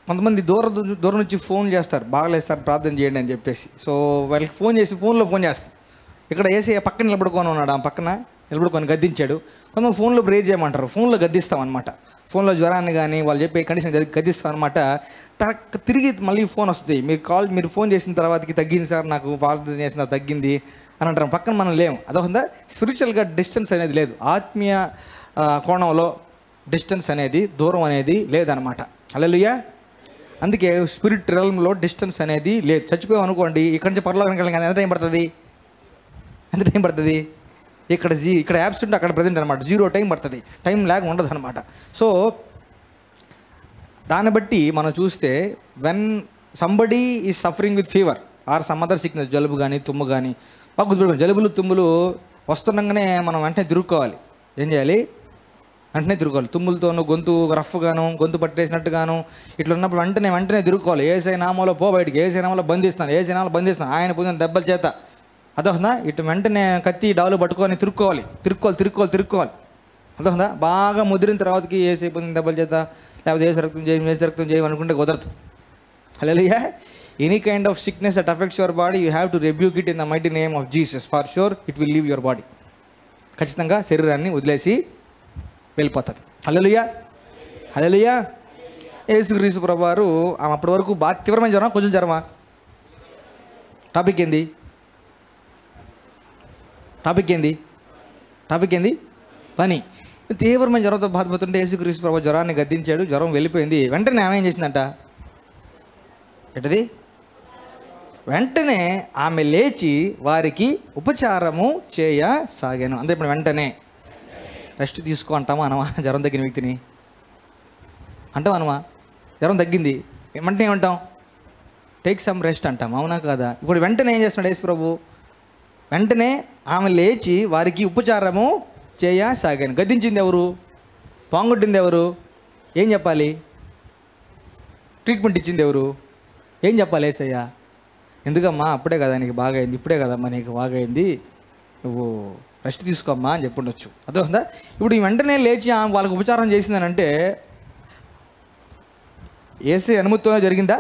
A: కొంతమంది దూరం నుంచి ఫోన్ చేస్తారు, బాగలేదు సార్ ప్రార్థన చేయండి అని చెప్పేసి. సో వాళ్ళకి ఫోన్ చేసి ఫోన్లో ఫోన్ చేస్తారు. ఇక్కడ ఏసీ పక్కన నిలబడుకొని ఉన్నాడు, ఆ పక్కన నిలబడుకొని గద్దించాడు. కొంతమంది ఫోన్లో ప్రేర్ చేయమంటారు, ఫోన్లో గద్దిస్తామన్నమాట. ఫోన్లో జ్వరాన్ని కానీ వాళ్ళు చెప్పే కండిషన్ గద్దిస్తామన్నమాట. తిరిగి మళ్ళీ ఫోన్ వస్తుంది, మీరు ఫోన్ చేసిన తర్వాతకి తగ్గింది సార్, నాకు ప్రార్థన చేసిన తగ్గింది అని అంటారు. పక్కన మనం లేము. అదొక స్పిరిచువల్గా డిస్టెన్స్ అనేది లేదు. ఆత్మీయ కోణంలో డిస్టెన్స్ అనేది, దూరం అనేది లేదనమాట. హల్లెలూయా. అందుకే స్పిరిట్ రెల్మ్లో డిస్టెన్స్ అనేది లేదు. చచ్చిపోయాం అనుకోండి, ఇక్కడి నుంచి పరలోకానికి వెళ్ళాలి, ఎంత టైం పడుతుంది? ఇక్కడ యాబ్సెంట్, అక్కడ ప్రజెంట్ అనమాట. 0 టైం పడుతుంది, టైం ల్యాగ్ ఉండదు అనమాట. సో దాన్ని బట్టి మనం చూస్తే when somebody is suffering with fever are some other sickness, జలుబు కానీ తుమ్ము కానీ, బాగా గుర్తుపెట్టుకోండి. జలుబులు తుమ్ములు వస్తుండగానే మనం వెంటనే తిరుక్కోవాలి. ఏం చేయాలి? వెంటనే తిరుగుకోవాలి. తుమ్ములతోనూ గొంతు రఫ్గాను, గొంతు పట్టేసినట్టుగాను ఇట్లా ఉన్నప్పుడు వెంటనే తిరుగుకోవాలి. ఏసై నామంలో పో బయటికి, ఏసై నామంలో బంధిస్తాను, ఏసై నామంలో బంధిస్తాను, ఆయన పొందిన దెబ్బల చేత. అదొందా? ఇటు వెంటనే కత్తి డాలు పట్టుకొని తిరుక్కోవాలి. అదొందా? బాగా ముదిరిన తర్వాతకి ఏసై పొందిన దెబ్బల చేత, లేకపోతే ఏసు రక్తం చేయం అనుకుంటే కుదరదు. Hallelujah. Any kind of sickness that affects your body, you have to rebuke it in the mighty name of Jesus. For sure it will leave your body. ఖచ్చితంగా శరీరాన్ని వదిలేసి వెళ్ళిపోతుంది. హల్లెలూయా. హల్లెలూయా. యేసుక్రీస్తు ప్రభువారు అప్పటి వరకు బాగా తీవ్రమైన జ్వరం, కొంచెం జ్వరమా? టాపిక్ ఏంది? పని. తీవ్రమైన జ్వరంతో బాధపడుతుంటే యేసుక్రీస్తు ప్రభువు జ్వరాన్ని గద్దించాడు, జ్వరం వెళ్ళిపోయింది. వెంటనే ఆమె ఏం చేసిందంట? ఏంటది? వెంటనే ఆమె లేచి వారికి ఉపచారము చేయసాగాను. అంతే. ఇప్పుడు వెంటనే రెస్ట్ తీసుకో అంటామా అనమా? జ్వరం తగ్గిన వ్యక్తిని అంటాం అనమా? జ్వరం తగ్గింది వెంటనే ఏమంటాం? టేక్ సమ్ రెస్ట్ అంటాం, అవునా కాదా? ఇప్పుడు వెంటనే ఏం చేస్తున్నాడు యేసు ప్రభు? వెంటనే ఆమె లేచి వారికి ఉపచారము చేయసాగాను. గద్దించింది ఎవరు? పాంగొట్టింది ఎవరు? ఏం చెప్పాలి? ట్రీట్మెంట్ ఇచ్చింది ఎవరు? ఏం చెప్పాలి? యేసయ్య, ఎందుకమ్మా అప్పుడే కదా నీకు బాగైంది, ఇప్పుడే కదమ్మా నీకు బాగైంది, నువ్వు రెస్ట్ తీసుకోమ్మా అని చెప్పుండొచ్చు. అర్థమవుతుందా? ఇప్పుడు ఈ వెంటనే లేచి వాళ్ళకి ఉపచారం చేసిందనంటే యేసే అనుమతితో జరిగిందా?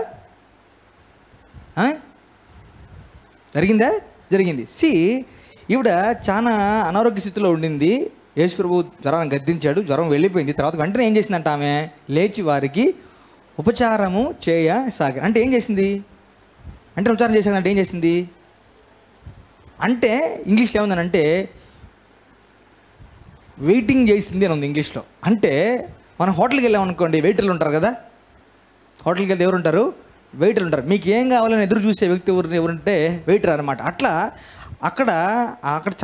A: జరిగింది. ఈవిడ చాలా అనారోగ్య స్థితిలో ఉండింది. యేసు ప్రభు జ్వరాన్ని గద్దించాడు, జ్వరం వెళ్ళిపోయింది. తర్వాత వెంటనే ఏం చేసిందంట? ఆమె లేచి వారికి ఉపచారము చేయసాగాను. అంటే ఏం చేసింది? అంటే ఉపచారం చేసిందంటే ఏం చేసింది అంటే ఇంగ్లీష్లో ఏముందనంటే వెయిటింగ్ చేసింది అని ఉంది ఇంగ్లీష్లో. అంటే మనం హోటల్కి వెళ్ళామనుకోండి, వెయిటర్లు ఉంటారు కదా. హోటల్కి వెళ్తే ఎవరు ఉంటారు? వెయిటర్లు ఉంటారు. మీకు ఏం కావాలని ఎదురు చూసే వ్యక్తి ఎవరుంటే వెయిటర్ అనమాట. అట్లా అక్కడ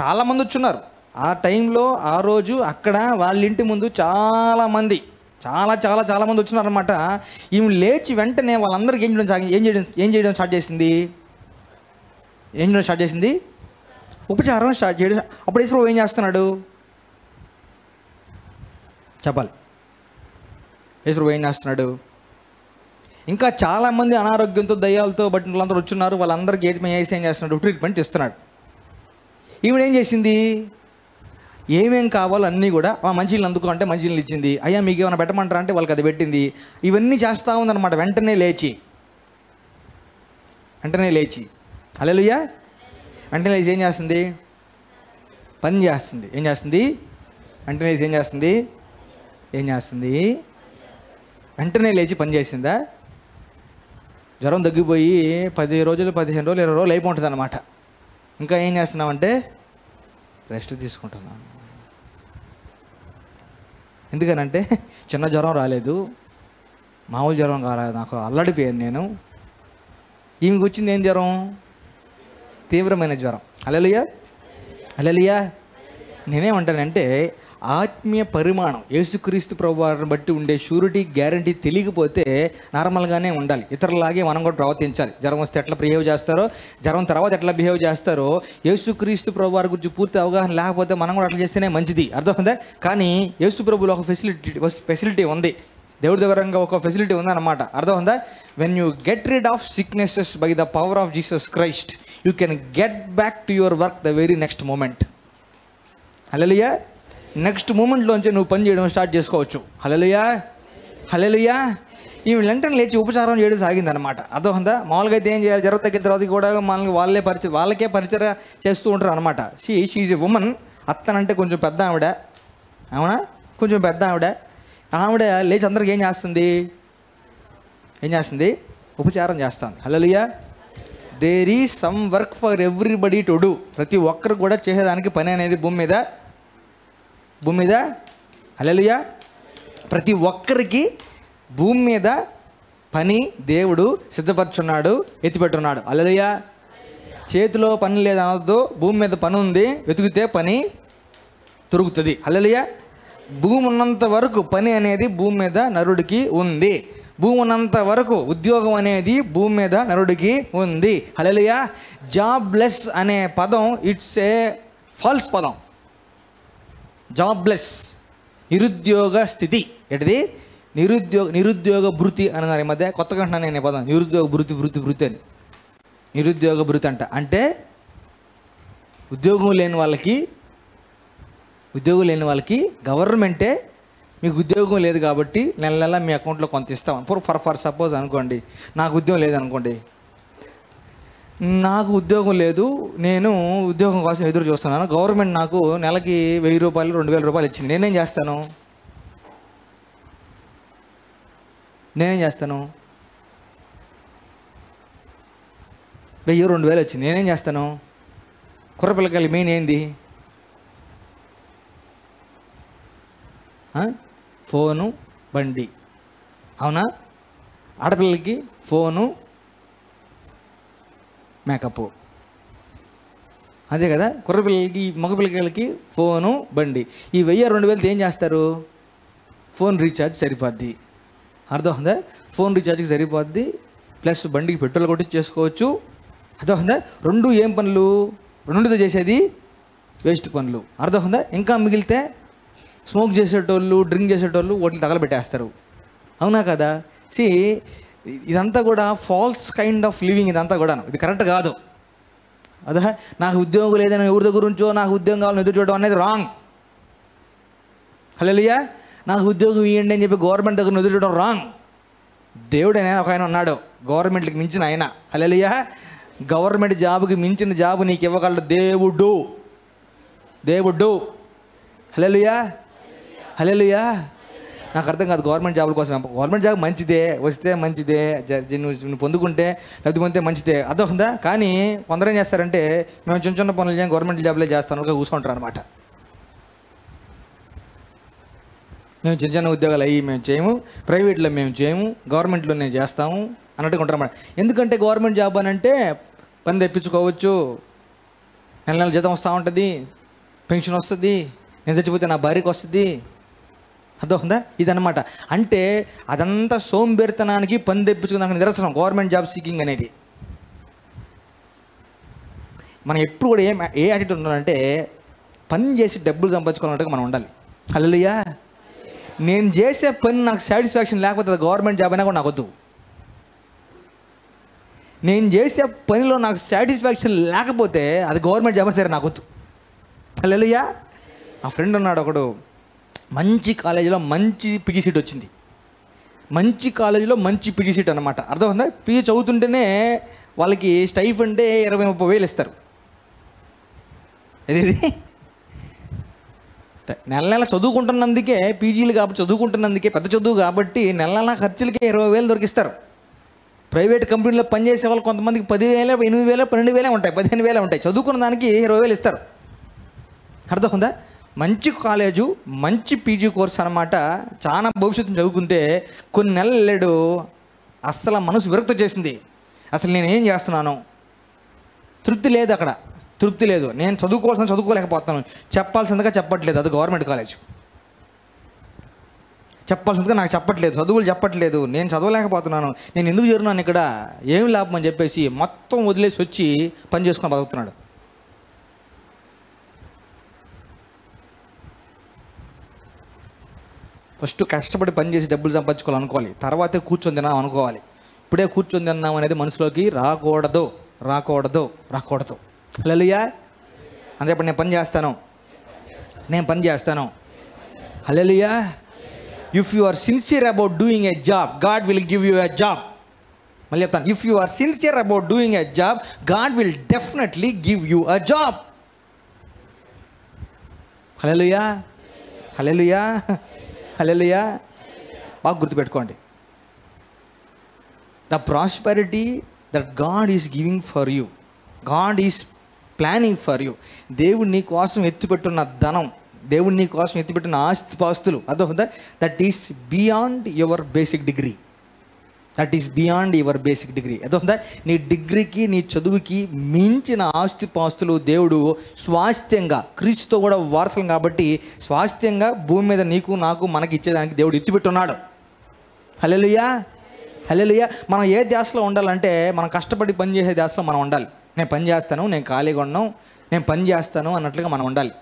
A: చాలామంది వచ్చున్నారు ఆ టైంలో. ఆ రోజు అక్కడ వాళ్ళ ఇంటి ముందు చాలామంది వచ్చినారనమాట. ఈమె లేచి వెంటనే వాళ్ళందరికీ ఏం చేయడం స్టార్ట్ చేసింది? ఉపచారం స్టార్ట్ చేయడం. అప్పుడు యేసు ప్రభు ఏం చేస్తున్నాడు చెప్పాలి? యేసు ప్రభు ఏం చేస్తున్నాడు? ఇంకా చాలామంది అనారోగ్యంతో, దయ్యాలతో బట్టి వాళ్ళందరూ వచ్చున్నారు. వాళ్ళందరికీ ఏం చేస్తున్నాడు? ట్రీట్మెంట్ ఇస్తున్నాడు. ఈవిడ ఏం చేసింది? ఏమేం కావాలో అన్నీ కూడా మంచినీళ్ళు అందుకో అంటే మంచినీళ్ళు ఇచ్చింది. అయ్యా మీకు ఏమైనా పెట్టమంటారా అంటే వాళ్ళకి అది పెట్టింది. ఇవన్నీ చేస్తూ ఉందన్నమాట. వెంటనే లేచి హల్లెలూయా. వెంటనే లేచి ఏం చేస్తుంది? పని చేస్తుంది. వెంటనే లేచి ఏం చేస్తుంది? వెంటనే లేచి పని చేసిందా? జ్వరం తగ్గిపోయి 10 రోజులు, 15 రోజులు, 20 రోజులు అయిపోతుంది అనమాట. ఇంకా ఏం చేస్తున్నామంటే రెస్ట్ తీసుకుంటున్నాను. ఎందుకనంటే చిన్న జ్వరం రాలేదు, మామూలు జ్వరం కాలేదు, నాకు అల్లడిపోయాను నేను. ఈమెకు వచ్చింది ఏం జ్వరం? తీవ్రమైన జ్వరం. హల్లెలూయా, హల్లెలూయా. నేనేమంటానంటే ఆత్మీయ పరిమాణం యేసుక్రీస్తు ప్రభువారిని బట్టి ఉండే షూరిటీ గ్యారంటీ తెలియకపోతే నార్మల్గానే ఉండాలి. ఇతరులాగే మనం కూడా ప్రవర్తించాలి. జ్వరం వస్తే ఎట్లా బిహేవ్ చేస్తారో, జ్వరం తర్వాత ఎట్లా బిహేవ్ చేస్తారో, యేసుక్రీస్తు ప్రభువారి గురించి పూర్తి అవగాహన లేకపోతే మనం కూడా అట్లా చేస్తేనే మంచిది. అర్థమైందా? కానీ యేసు ప్రభువులో ఒక ఫెసిలిటీ ఉంది, దేవుడి దగ్గర ఒక ఫెసిలిటీ ఉందన్నమాట. అర్థమైందా? When you get rid of sicknesses by the power of Jesus Christ, you can get back to your work the very next moment. Hallelujah. Next మూమెంట్లోంచి నువ్వు పని చేయడం స్టార్ట్ చేసుకోవచ్చు. హల్లెలూయా, హల్లెలూయా. ఈ వెంటనే లేచి ఉపచారం చేయడం సాగిందనమాట. అర్థమైందా? మామూలుగా అయితే ఏం చేయాలి, జ్వరం తగ్గిన తర్వాత కూడా మనకి వాళ్ళకే పరిచయం చేస్తూ ఉంటారు అనమాట. She a women. అత్తనంటే కొంచెం పెద్ద ఆవిడ, అవునా, కొంచెం పెద్ద ఆవిడ లేచి అందరికి ఏం చేస్తుంది? ఉపచారం చేస్తుంది. Hallelujah. There is some work for everybody to do. ప్రతి ఒక్కరు కూడా చేసేదానికి పని అనేది భూమి మీద హల్లెలూయా, ప్రతి ఒక్కరికి భూమి మీద పని దేవుడు సిద్ధపరచున్నాడు, ఎత్తిపెట్టున్నాడు. హల్లెలూయా. చేతిలో పని లేదనొద్దు, భూమి మీద పని ఉంది, వెతికితే పని దొరుకుతుంది. హల్లెలూయా. భూమి ఉన్నంత వరకు పని అనేది భూమి మీద నరుడికి ఉంది. భూమి ఉన్నంత వరకు ఉద్యోగం అనేది భూమి మీద నరుడికి ఉంది. హల్లెలూయా. జాబ్లెస్ అనే పదం ఇట్స్ ఏ ఫాల్స్ పదం. జాబ్లెస్, నిరుద్యోగ స్థితి. ఏంటిది? నిరుద్యోగ భృతి అన్నారు. ఈ మధ్య కొత్తగా అంటున్నాను నేను పదం, నిరుద్యోగ భృతి అని. నిరుద్యోగ భృతి అంటే ఉద్యోగం లేని వాళ్ళకి గవర్నమెంటే మీకు ఉద్యోగం లేదు కాబట్టి నెల నెల మీ అకౌంట్లో కొంత ఇస్తాం. ఫర్ సపోజ్ అనుకోండి, నాకు ఉద్యోగం లేదనుకోండి, నాకు ఉద్యోగం లేదు, నేను ఉద్యోగం కోసం ఎదురు చూస్తున్నాను, గవర్నమెంట్ నాకు నెలకి 1000 రూపాయలు 2000 రూపాయలు ఇచ్చింది. నేనేం చేస్తాను? 1000-2000 వచ్చింది, నేనేం చేస్తాను? కుర్రపిల్లకాయలు మెయిన్ ఏంది? ఫోను, బండి, అవునా? ఆడపిల్లలకి ఫోను, మేకప్, అదే కదా. కుర్రపిల్లలకి, మగపిల్లకాయలకి ఫోను, బండి. ఈ 1000-2000 ఏం చేస్తారు? ఫోన్ రీఛార్జ్ సరిపోద్ది. అర్థమవుతుందా? ఫోన్ రీఛార్జ్కి సరిపోద్ది, ప్లస్ బండికి పెట్రోల్ కొట్టి చేసుకోవచ్చు. అర్థమవుతుందా? రెండు ఏం పనులు? రెండుతో చేసేది వేస్ట్ పనులు. అర్థమవుతుందా? ఇంకా మిగిలితే స్మోక్ చేసేటోళ్ళు, డ్రింక్ చేసేటోళ్ళు వాటిని తగలబెట్టేస్తారు. అవునా కదా? ఇదంతా కూడా ఫాల్స్ కైండ్ ఆఫ్ లివింగ్. ఇదంతా కూడా ఇది కరెక్ట్ కాదు. అదే నాకు ఉద్యోగం లేదని ఎవరి దగ్గర నుంచో నాకు ఉద్యోగం కావాలని ఎదురు చూడడం అనేది రాంగ్. హల్లెలూయా. నాకు ఉద్యోగం ఇవ్వండి అని చెప్పి గవర్నమెంట్ దగ్గర ఎదురు చూడడం రాంగ్. దేవుడైనా ఒక ఆయన ఉన్నాడు, గవర్నమెంట్కి మించిన ఆయన. హల్లెలూయా. గవర్నమెంట్ జాబ్కి మించిన జాబ్ నీకు ఇవ్వగలడు దేవుడు. హల్లెలూయా, హల్లెలూయా. నాకు అర్థం కాదు గవర్నమెంట్ జాబుల కోసం. గవర్నమెంట్ జాబ్ మంచిదే, వస్తే మంచిదే, నువ్వు పొందుకుంటే లబ్ధి పొందితే మంచిదే. అర్థమవుతుందా? కానీ కొందరు ఏం చేస్తారంటే మేము చిన్న పనులు చేయం, గవర్నమెంట్ జాబ్లే చేస్తాను కూర్చుంటారు అనమాట. మేము చిన్న ఉద్యోగాలు అయ్యి మేము చేయము, ప్రైవేట్లో మేము చేయము, గవర్నమెంట్లోనే చేస్తాము అన్నట్టుగా ఉంటారు అన్నమాట. ఎందుకంటే గవర్నమెంట్ జాబ్ అని అంటే పని తెప్పించుకోవచ్చు, నెల జీతం వస్తూ ఉంటుంది, పెన్షన్ వస్తుంది, నేను చచ్చిపోతే నా భార్యకి వస్తుంది. అర్థమవుతుందా? ఇదన్నమాట. అంటే అదంతా సోంబేరితనానికి పని తెప్పించుకున్నాక నిదర్శనం గవర్నమెంట్ జాబ్ సీకింగ్ అనేది. మనం ఎప్పుడు కూడా ఏ యాటిట్యూడ్ ఉండాలంటే పని చేసి డబ్బులు సంపాదించుకోవాలంటే మనం ఉండాలి. హల్లెలూయా. నేను చేసే పని నాకు సాటిస్ఫాక్షన్ లేకపోతే అది గవర్నమెంట్ జాబ్ అయినా కూడా నాకు వద్దు. నేను చేసే పనిలో నాకు సాటిస్ఫాక్షన్ లేకపోతే అది గవర్నమెంట్ జాబ్ అయినా సరే నాకు వద్దు. హల్లెలూయా. ఆ ఫ్రెండ్ ఉన్నాడు ఒకడు, మంచి కాలేజీలో మంచి పిజీ సీట్ వచ్చింది. మంచి కాలేజీలో మంచి పిజీ సీట్ అనమాట. అర్థమవుతుందా? పిజీ చదువుతుంటేనే వాళ్ళకి స్టైఫండ్ 20-30 వేలు ఇస్తారు. అది నెల చదువుకుంటున్నందుకే, పీజీలు కాబట్టి చదువుకుంటున్నందుకే, పెద్ద చదువు కాబట్టి నెల ఖర్చులకి 20,000 దొరికిస్తారు. ప్రైవేట్ కంపెనీలో పనిచేసే వాళ్ళు కొంతమందికి 10,000, 8,000, 12,000 ఉంటాయి, 15,000 ఉంటాయి. చదువుకున్న దానికి 20,000 ఇస్తారు. అర్థమవుతుందా? మంచి కాలేజు, మంచి పీజీ కోర్స్ అనమాట. చాలా భవిష్యత్తు చదువుకుంటే కొన్ని నెలలు వెళ్ళాడు, అస్సలు మనసు విరక్తి చేసింది. అసలు నేను ఏం చేస్తున్నాను, తృప్తి లేదు అక్కడ. తృప్తి లేదు. నేను చదువుకోలేకపోతున్నాను, చెప్పాల్సిందిగా చెప్పట్లేదు. అది గవర్నమెంట్ కాలేజ్. చెప్పాల్సిందిగా నాకు చెప్పట్లేదు, చదువులు చెప్పట్లేదు, నేను చదవలేకపోతున్నాను, నేను ఎందుకు చేరున్నాను ఇక్కడ, ఏం లాభం అని చెప్పేసి మొత్తం వదిలేసి వచ్చి పని చేసుకొని బతుకుతున్నాడు. ఫస్ట్ కష్టపడి పని చేసి డబ్బులు సంపాదించుకోవాలనుకోవాలి, తర్వాతే కూర్చొని తిన్నాం అనుకోవాలి. ఇప్పుడే కూర్చొని తిన్నాం అనేది మనసులోకి రాకూడదు. హల్లెలూయా. అంటే ఇప్పుడు నేను పని చేస్తాను. Hallelujah. If you are sincere about doing a job, God will give you a job. మళ్ళీ చెప్తాను, if you are sincere about doing a job, God will definitely give you a job. Hallelujah. Hallelujah. Hallelujah. బాగా గుర్తుపెట్టుకోండి, the prosperity that God is giving for you, God is planning for you. దేవుడు నీ కోసం ఎత్తిపెట్టున్న ధనం, దేవుడు నీ కోసం ఎత్తిపెట్టిన ఆస్తిపాస్తులు, అదొక that is beyond your basic degree. అదొక నీ డిగ్రీకి, నీ చదువుకి మించిన ఆస్తిపాస్తులు దేవుడు స్వాస్థ్యంగా, క్రీస్తుతో కూడా వారసులం కాబట్టి స్వాస్థ్యంగా భూమి మీద నీకు నాకు మనకి ఇచ్చేదానికి దేవుడు ఎత్తిపెట్టున్నాడు. హల్లెలూయా. హల్లెలూయా. మనం ఏ ధ్యాసలో ఉండాలంటే, మనం కష్టపడి పని చేసే ధ్యాసలో మనం ఉండాలి. నేను పని చేస్తాను, నేను ఖాళీగా ఉన్నాను, నేను పని చేస్తాను అన్నట్లుగా మనం ఉండాలి.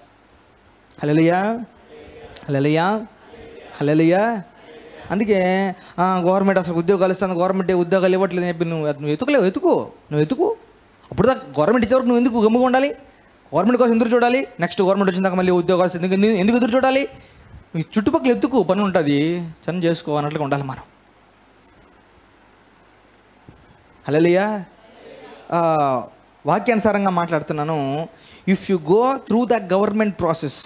A: హల్లెలూయా. హల్లెలూయా. హల్లెలూయా. అందుకే గవర్నమెంట్ అసలు ఉద్యోగాలు ఇస్తాను, గవర్నమెంట్ ఉద్యోగాలు ఇవ్వట్లేదు అని చెప్పి నువ్వు ఎత్తుకు. అప్పుడు దాకా గవర్నమెంట్ ఇచ్చేవరకు నువ్వు ఎందుకు గమ్ముగా ఉండాలి? గవర్నమెంట్ కోసం ఎదురు చూడాలి. నెక్స్ట్ గవర్నమెంట్ వచ్చిన దాకా మళ్ళీ ఉద్యోగాలు ఎందుకు ఎదురు చూడాలి? ఈ చుట్టుపక్కల ఎత్తుకు పని ఉంటుంది, చని చేసుకో అన్నట్లుగా ఉండాలి మనం. హల్లెలూయా. వాక్యానుసారంగా మాట్లాడుతున్నాను. If you go through the government process,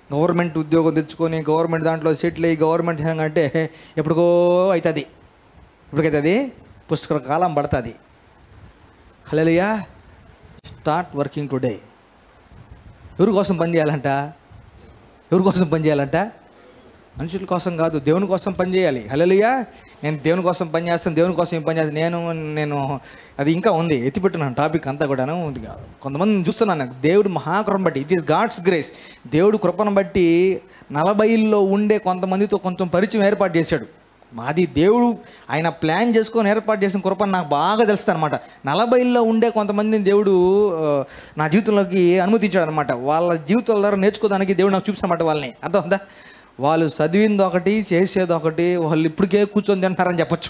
A: government ఉద్యోగం తెచ్చుకొని గవర్నమెంట్ దాంట్లో సెటిల్ అయ్యి గవర్నమెంట్ అంటే ఎప్పటికో అవుతుంది, ఇప్పటికైతుంది, పుష్కర కాలం పడుతుంది. హల్లెలూయా. Start working today. ఎవరి కోసం పని చేయాలంట? మనుషుల కోసం కాదు, దేవుని కోసం పని చేయాలి. హల్లెలూయా. నేను దేవుని కోసం పని చేస్తాను, దేవుని కోసం ఏం పని చేస్తాను, నేను అది ఇంకా ఉంది, ఎత్తిపెట్టున్నాను టాపిక్ అంతా కూడాను. కొంతమంది చూస్తున్నాను, దేవుడు మహాకృపను బట్టి, ఇట్ ఈస్ గాడ్స్ గ్రేస్, దేవుడు కృపను బట్టి 40లో ఉండే కొంతమందితో కొంచెం పరిచయం ఏర్పాటు చేశాడు. మాది దేవుడు ఆయన ప్లాన్ చేసుకొని ఏర్పాటు చేసిన కృపను నాకు బాగా తెలుస్తుంది అనమాట. 40లో ఉండే కొంతమందిని దేవుడు నా జీవితంలోకి అనుమతించాడు అనమాట. వాళ్ళ జీవితాల ద్వారా నేర్చుకోవడానికి దేవుడు నాకు చూపిస్తున్నమాట. వాళ్ళని అర్థం, వాళ్ళు చదివింది ఒకటి, చేసేది ఒకటి, వాళ్ళు ఇప్పటికే కూర్చొని తింటారని చెప్పచ్చు.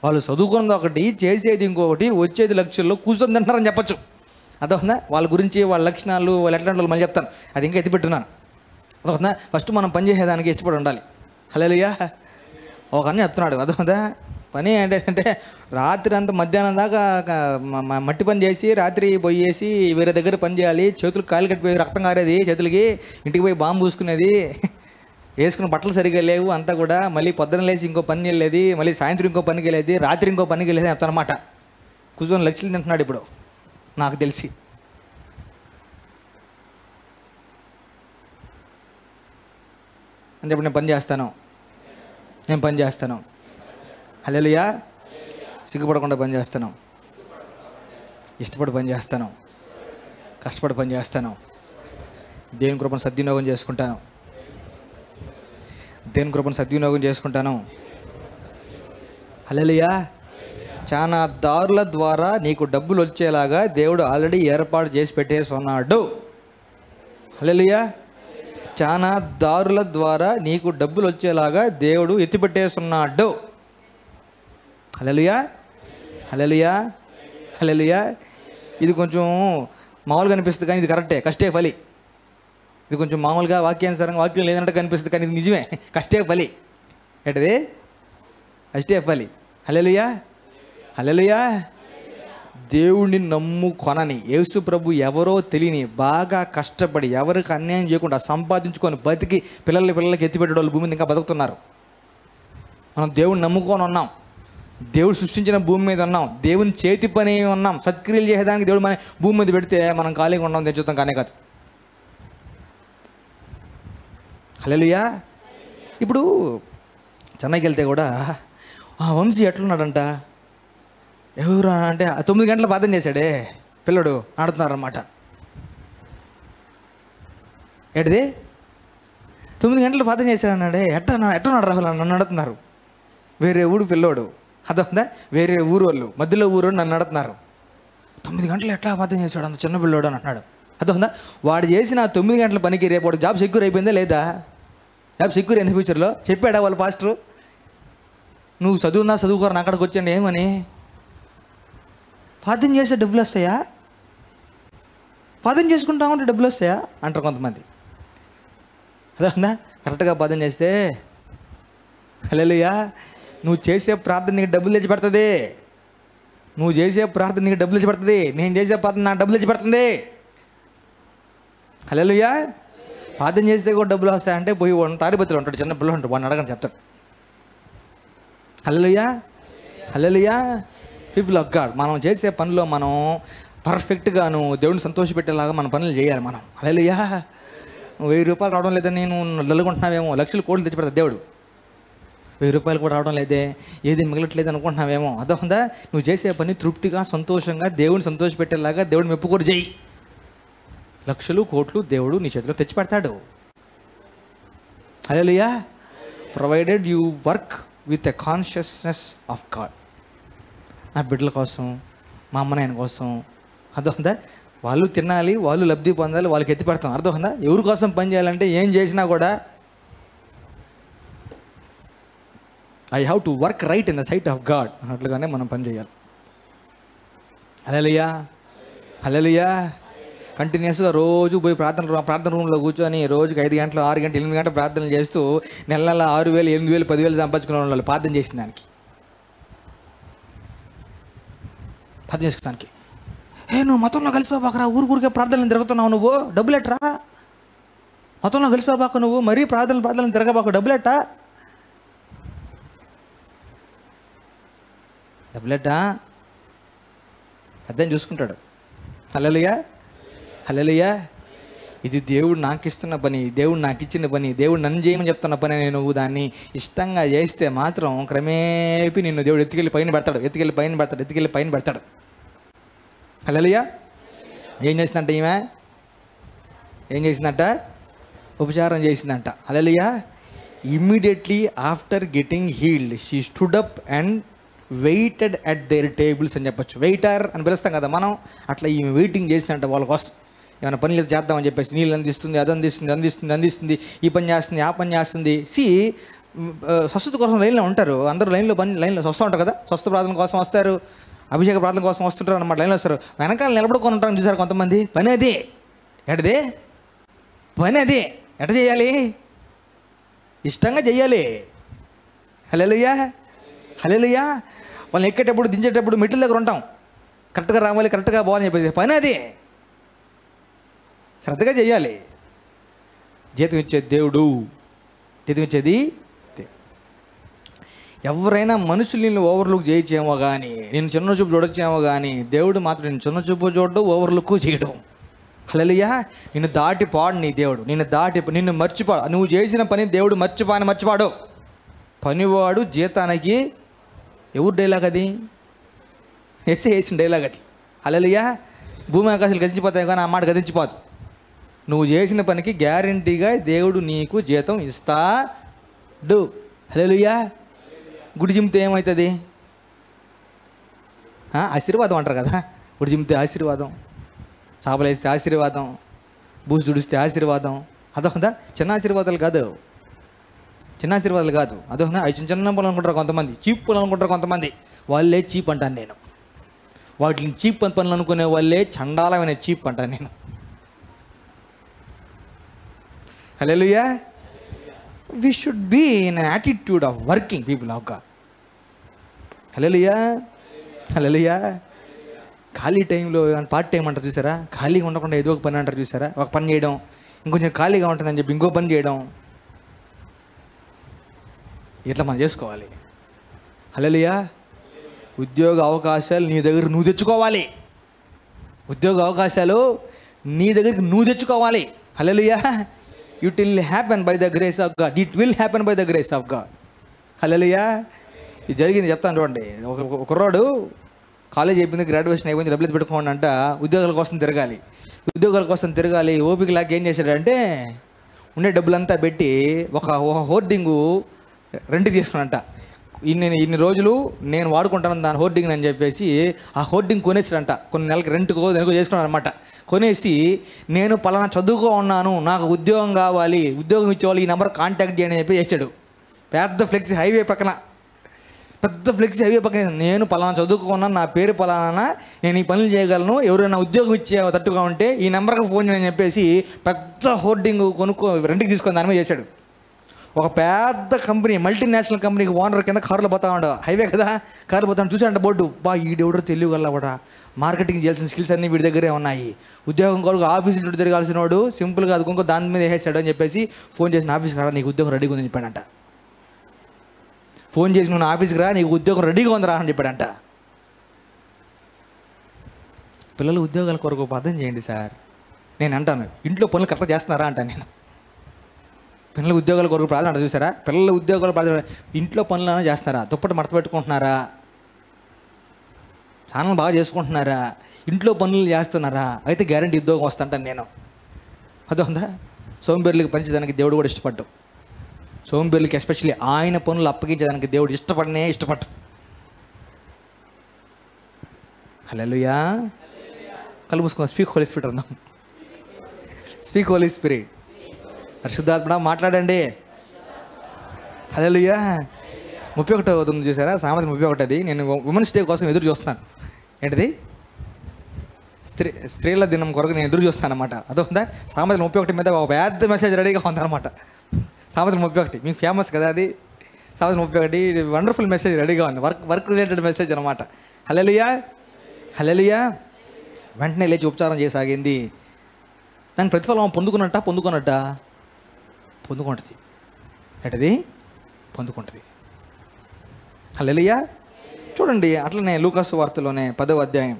A: వాళ్ళు చదువుకున్నది ఒకటి, చేసేది ఇంకొకటి, వచ్చేది లక్ష్యంలో కూర్చొని తింటారని చెప్పచ్చు. అర్థమవుతుందా? వాళ్ళ గురించి, వాళ్ళ లక్షణాలు, వాళ్ళు ఎట్లాంటి వాళ్ళు మళ్ళీ చెప్తాను, అది ఇంకా ఎత్తిపెట్టున్నాను. అర్థమవుతుందా? ఫస్ట్ మనం పని చేసేదానికి ఇష్టపడి ఉండాలి. హల్లెలూయా. ఒక అన్నీ చెప్తున్నాడు. అర్థమవుతుందా? పని ఏంటంటే రాత్రి అంతా మధ్యాహ్నం దాకా మట్టి పని చేసి, రాత్రి పోయేసి వేరే దగ్గర పని చేయాలి, చేతులకు కాలు కట్టిపోయి రక్తం కారేది, చేతులకి ఇంటికి పోయి బాంబు పూసుకునేది, వేసుకున్న బట్టలు సరిగ్గా లేవు అంతా కూడా, మళ్ళీ పొద్దున లేచి ఇంకో పని వెళ్ళేది, మళ్ళీ సాయంత్రం ఇంకో పనికి వెళ్ళేది, రాత్రి ఇంకో పనికి వెళ్ళేది చెప్తానమాట. కూర్చొని లక్షలు తింటున్నాడు ఇప్పుడు నాకు తెలిసి. అంటే ఇప్పుడు నేను పని చేస్తాను. హల్లెలూయా. సిగ్గుపడకుండా పని చేస్తాను, ఇష్టపడి పని చేస్తాను, కష్టపడి పని చేస్తాను, దేవుని కృపను సద్వినియోగం చేసుకుంటాను. హల్లెలూయా. చాలా దారుల ద్వారా నీకు డబ్బులు వచ్చేలాగా దేవుడు ఆల్రెడీ ఏర్పాటు చేసి పెట్టేసి ఉన్నాడు. హల్లెలూయా. చాలా దారుల ద్వారా నీకు డబ్బులు వచ్చేలాగా దేవుడు ఎత్తిపెట్టేస్తున్నాడు. హల్లెలూయా. హల్లెలూయా. హల్లెలూయా. ఇది కొంచెం మామూలుగా అనిపిస్తుంది కానీ ఇది కరెక్టే, కష్టే ఫలి. ఇది కొంచెం మామూలుగా వాక్యానుసారంగా వాక్యం లేదంటే కనిపిస్తుంది కానీ ఇది నిజమే, కష్టే ఫలి. ఏంటది? కష్టే ఫలి. హల్లెలూయా. హల్లెలూయా. దేవుడిని నమ్ముకొనని యేసు ప్రభు ఎవరో తెలియని బాగా కష్టపడి ఎవరికి అన్యాయం చేయకుండా సంపాదించుకొని బతికి పిల్లలకి ఎత్తిపెట్టే వాళ్ళు భూమి మీద ఇంకా బతుకుతున్నారు. మనం దేవుడిని నమ్ముకొని ఉన్నాం, దేవుడు సృష్టించిన భూమి మీద ఉన్నాం, దేవుని చేతి పని ఉన్నాం, సత్క్రియలు చేసేదానికి దేవుడు మన భూమి మీద పెడితే మనం ఖాళీగా ఉన్నాం, తెచ్చుతాం కానీ కాదు. హల్లెలూయా. ఇప్పుడు చెన్నైకి వెళ్తే కూడా వంశీ ఎట్లున్నాడంట, ఎవరు అంటే 9 గంటలు ప్రార్థన చేశాడే పిల్లడు ఆడుతున్నారన్నమాట. ఏంటిది 9 గంటలు ప్రార్థన చేశాడు అన్నాడే. ఎట్టన్నాడు రాహుల్ నన్ను అడుగుతున్నారు. వేరే ఊరు పిల్లోడు, అర్థందా, వేరే ఊరు వాళ్ళు, మధ్యలో ఊరు నన్ను అడుగుతున్నారు. 9 గంటలు ఎట్లా ప్రార్థన చేశాడు అంత చిన్న పిల్లోడు అని అంటున్నాడు. అర్థందా, వాడు చేసిన 9 గంటల పనికి రేపు వాడు జాబ్ సెక్యూర్ అయిపోయిందా లేదా? జాబ్ సెక్యూర్ అయింది ఫ్యూచర్లో? చెప్పాడా వాళ్ళ పాస్టరు? నువ్వు చదువుకోరు నా అక్కడికి వచ్చాను ఏమని? ప్రార్థన చేస్తే డబ్బులు వస్తాయా? ప్రార్థన చేసుకుంటా ఉంటే డబ్బులు వస్తాయా అంటారు కొంతమంది. అదేనా కరెక్ట్గా ప్రార్థన చేస్తే హల్లెలూయా, నువ్వు చేసే ప్రార్థన నీకు డబ్బులు తెచ్చి పెడుతుంది. నువ్వు చేసే ప్రార్థన నీకు డబ్బులు తెచ్చి పెడుతుంది. నేను చేసే ప్రార్థన నాకు డబ్బులు తెచ్చి పెడుతుంది. హల్లెలూయా. ప్రార్థన చేస్తే కూడా డబ్బులు వస్తాయంటే పోయి తాడిపత్రులు ఉంటాడు, చిన్న పిల్లలు ఉంటాడు, వాడిని అడగని చెప్తాడు. హల్లెలూయా, హల్లెలూయా. పీపుల్ ఆఫ్ గాడ్, మనం చేసే పనిలో మనం పర్ఫెక్ట్గాను దేవుడిని సంతోషపెట్టేలాగా మన పనులు చేయాలి మనం. హల్లెలూయా. 1000 రూపాయలు రావడం లేదని నేను నల్లుకుంటున్నావేమో, లక్షలు కోట్లు తెచ్చిపెడతా దేవుడు. 1000 రూపాయలు కూడా రావడం లేదే, ఏది మిగలట్లేదు అనుకుంటున్నావేమో. అర్థమైందా? నువ్వు చేసే పని తృప్తిగా సంతోషంగా దేవుడిని సంతోషపెట్టేలాగా దేవుడిని మెప్పుకోరు చేయి. లక్షలు కోట్లు దేవుడు నీ చేతిలో తెచ్చిపెడతాడు. Hallelujah. Provided you work with a consciousness of God. నా బిడ్డల కోసం, మా అమ్మ నాయన కోసం, అర్థమైందా, వాళ్ళు తినాలి, వాళ్ళు లబ్ధి పొందాలి, వాళ్ళకి ఎత్తి పెడతాం. అర్థమైందా? ఎవరి కోసం పని చేయాలంటే ఏం చేసినా కూడా I have to work right in the sight of God అన్నట్లుగానే మనం పని చేయాలి. హల్లెలూయా, హల్లెలూయా. కంటిన్యూస్గా రోజు పోయి ప్రార్థన రూమ్లో కూర్చొని రోజుకి 5 గంటలు 6 గంటలు 8 గంటలు ప్రార్థనలు చేస్తూ నెల 6,000 8,000 10,000 సంపాదించుకునే వాళ్ళు ప్రార్థన చేసిన దానికి, ప్రార్థన చేసుకోవడానికి. నువ్వు మతంలో కలిసిపోబాకరా, ఊరికే ప్రార్థనలు తిరుగుతున్నావు, నువ్వు డబ్బులెట్రా? మతంలో కలిసిపోబాక, నువ్వు మరీ ప్రార్థనలు తిరగబాకు, డబ్బులెట్టా? డబ్బులెట్టా? అర్థం చూసుకుంటాడు. హల్లెలూయా, హల్లెలూయా. ఇది దేవుడు నాకు ఇస్తున్న పని, దేవుడు నాకు ఇచ్చిన పని, దేవుడు నన్ను చేయమని చెప్తున్న పని. నువ్వు దాన్ని ఇష్టంగా చేస్తే మాత్రం క్రమేపీ నిన్ను దేవుడు ఎత్తుకెళ్ళి పైన పెడతాడు. హల్లెలూయా. ఏం చేసిందంట ఈమె? ఏం చేసిందంట? ఉపచారం చేసిందంట. Hallelujah. Immediately after getting healed she stood up and waited at their tables అని చెప్పచ్చు. వెయిటర్ అని పిలుస్తాం కదా మనం, అట్లా ఈమె వెయిటింగ్ చేసిందంట వాళ్ళ కోసం. ఏమైనా పనులు చేద్దామని చెప్పేసి నీళ్ళు అందిస్తుంది, అది అందిస్తుంది, ఈ పని చేస్తుంది, ఆ పని చేస్తుంది. స్వస్థత కోసం లైన్లో ఉంటారు అందరూ, లైన్లో వస్తూ ఉంటారు కదా, స్వస్థ ప్రార్థన కోసం వస్తారు, అభిషేక ప్రార్థన కోసం వస్తుంటారు అన్నమాట. లైన్లో వస్తారు, వెనకాల నిలబడుకొని ఉంటారని చూసారు కొంతమంది. పని అది ఎటదే, పని అది ఎట చేయాలి? ఇష్టంగా చెయ్యాలి. హల్లెలూయా, హల్లెలూయా. వాళ్ళని ఎక్కేటప్పుడు దించేటప్పుడు మెట్ల దగ్గర ఉంటాం, కరెక్ట్గా రావాలి, కరెక్ట్గా పోవాలని చెప్పేసి. పని అది శ్రద్ధగా చెయ్యాలి. జీతం ఇచ్చేది దేవుడు, జీతం ఇచ్చేది. ఎవరైనా మనుషులు నిన్ను ఓవర్లుక్ చేయొచ్చేమో కానీ, నేను చిన్న చూపు చూడొచ్చేమో కానీ, దేవుడు మాత్రం నేను చిన్న చూపు చూడడం, ఓవర్లుక్ చేయడం. హల్లెలూయా. నిన్ను దాటిపోడు నీ దేవుడు, నిన్ను మర్చిపోడు. నువ్వు చేసిన పని దేవుడు మర్చిపాడు. పనివాడు జీతానికి, ఎవరు డైలాగ్ అది? వేసిన డైలాగ్ అది. హల్లెలూయా. భూమి ఆకాశాలు గతించిపోతాయి కానీ ఆ మాట గతించిపోదు. నువ్వు చేసిన పనికి గ్యారంటీగా దేవుడు నీకు జీతం ఇస్తాడు. హల్లెలూయా. గుడి జిమ్మితే ఏమవుతుంది? ఆశీర్వాదం అంటారు కదా. గుడి జిమ్మితే ఆశీర్వాదం, చేపలు వేస్తే ఆశీర్వాదం, బూసి దుడిస్తే ఆశీర్వాదం. అదొందా? చిన్న ఆశీర్వాదాలు కాదు. అదొందా? అవి చిన్న పనులు అనుకుంటారు కొంతమంది, చీప్ పనులు అనుకుంటారు కొంతమంది. వాళ్ళే చీప్ అంటాను నేను. వాటిని చీప్ పనులు అనుకునే వాళ్ళే చండాలమైన చీప్ అంటాను నేను. హల్లెలూయా. We should be in an attitude of working people of God. హల్లెలూయా, హల్లెలూయా. ఖాళీ టైంలో పార్ట్ టైం అంటారు చూసారా? ఖాళీగా ఉండకుండా ఏదో ఒక పని అంటారు చూసారా? ఒక పని చేయడం, ఇంకొంచెం ఖాళీగా ఉంటుందని చెప్పి ఇంకో పని చేయడం, ఇట్లా మనం చేసుకోవాలి. హల్లెలూయా. ఉద్యోగ అవకాశాలు నీ దగ్గర నువ్వు తెచ్చుకోవాలి. హల్లెలూయా. It will happen by the grace of God. హల్లెలూయా. ఇది జరిగింది చెప్తాను చూడండి. ఒక కుర్రాడు కాలేజ్ అయిపోయింది, గ్రాడ్యుయేషన్ అయిపోయింది, డబ్బులు పెట్టుకోండి అంట, ఉద్యోగాల కోసం తిరగాలి. ఓపిక లాగా ఏం చేశాడంటే ఉండే డబ్బులంతా పెట్టి ఒక హోర్డింగు రెంట్కి తీసుకున్నంట. ఇన్ని రోజులు నేను వాడుకుంటాను దాని హోర్డింగ్ అని చెప్పేసి ఆ హోర్డింగ్ కొనేసాడంట. కొన్ని నెలకి రెంట్కో దేనికో చేసుకున్నాను అనమాట. కొనేసి నేను పలానా చదువుకో ఉన్నాను, నాకు ఉద్యోగం కావాలి, ఉద్యోగం ఇచ్చేవాళ్ళు ఈ నెంబర్ కాంటాక్ట్ చేయండి అని చెప్పి చేశాడు. పెద్ద ఫ్లెక్సీ హైవే పక్కన నేను పలానా చదువుకున్నాను, నా పేరు పలానా, నేను ఈ పనులు చేయగలను, ఎవరైనా ఉద్యోగం ఇచ్చే తట్టుగా ఉంటే ఈ నెంబర్కి ఫోన్ చేయని చెప్పేసి పెద్ద హోర్డింగ్ రెంట్కి తీసుకొని దాని మీద చేశాడు. ఒక పెద్ద కంపెనీ, మల్టీనేషనల్ కంపెనీకి ఓనర్ కింద కారులో పోతా ఉండవు, హైవే కదా, కారులో పోతాడు. చూసాడంట బోర్డు, ఈడెవడో తెలియగల కూడా మార్కెటింగ్ చేయాల్సిన స్కిల్స్ అన్నీ వీడి దగ్గరే ఉన్నాయి, ఉద్యోగం కొరకు ఆఫీసు చుట్టూ తిరగాల్సిన వాడు సింపుల్గా అది కొనుక్కో దాని మీద వేసాడు అని చెప్పేసి ఫోన్ చేసిన ఆఫీస్కి రా, నీకు ఉద్యోగం రెడీగా ఉందని చెప్పాడంట. ఫోన్ చేసి నువ్వు ఆఫీస్కి రా, నీకు ఉద్యోగం రెడీగా ఉందిరా అని చెప్పాడంట. పిల్లలు ఉద్యోగాల కొరకు అర్థం చేయండి సార్. నేను అంటాను, ఇంట్లో పనులు కరెక్ట్గా చేస్తున్నారా అంటాను నేను. పిల్లల ఉద్యోగాల కొరకు ప్రార్థన అంట, చూసారా? పిల్లల ఉద్యోగాలు ప్రార్థన, ఇంట్లో పనులైనా చేస్తున్నారా? దుప్పటి మడత పెట్టుకుంటున్నారా? స్నానం బాగా చేసుకుంటున్నారా? ఇంట్లో పనులు చేస్తున్నారా? అయితే గ్యారంటీ ఉద్యోగం వస్తుంటాను నేను. అదొందా? సోంబేర్లకి పంచేదానికి దేవుడు కూడా ఇష్టపడ్డు. సోంబేర్లకి ఎస్పెషల్లీ ఆయన పనులు అప్పగించేదానికి దేవుడు ఇష్టపడ్డు. హల్లెలూయా. కళ్ళు మూసుకుందాం. స్పీక్ హోలీ స్పిరిట్ అందాం. Speak Holi Spirit. పరిశుద్ధాత్మ మాట్లాడండి. హల్లెలూయా. 31 చూసారా? సామెతలు 31. నేను ఉమెన్స్ డే కోసం ఎదురు చూస్తున్నాను. ఏంటిది? స్త్రీల దినం కొరకు నేను ఎదురు చూస్తాను అనమాట. అదొందా? సామెతలు 31 మీద ఒక పెద్ద మెసేజ్ రెడీగా ఉందన్నమాట. సామెతలు 31 మీకు ఫేమస్ కదా అది. సామెతలు 31 వండర్ఫుల్ మెసేజ్ రెడీగా ఉంది. వర్క్ రిలేటెడ్ మెసేజ్ అనమాట. హల్లెలూయా. వెంటనే లేచి ఉపచారం చేయసాగింది. దాని ప్రతిఫలం పొందుకుంటుంది. ఏంటది? పొందుకుంటుంది. హల్లెలూయా. చూడండి, అట్లనే లూకాసు వార్తలోనే 10వ అధ్యాయం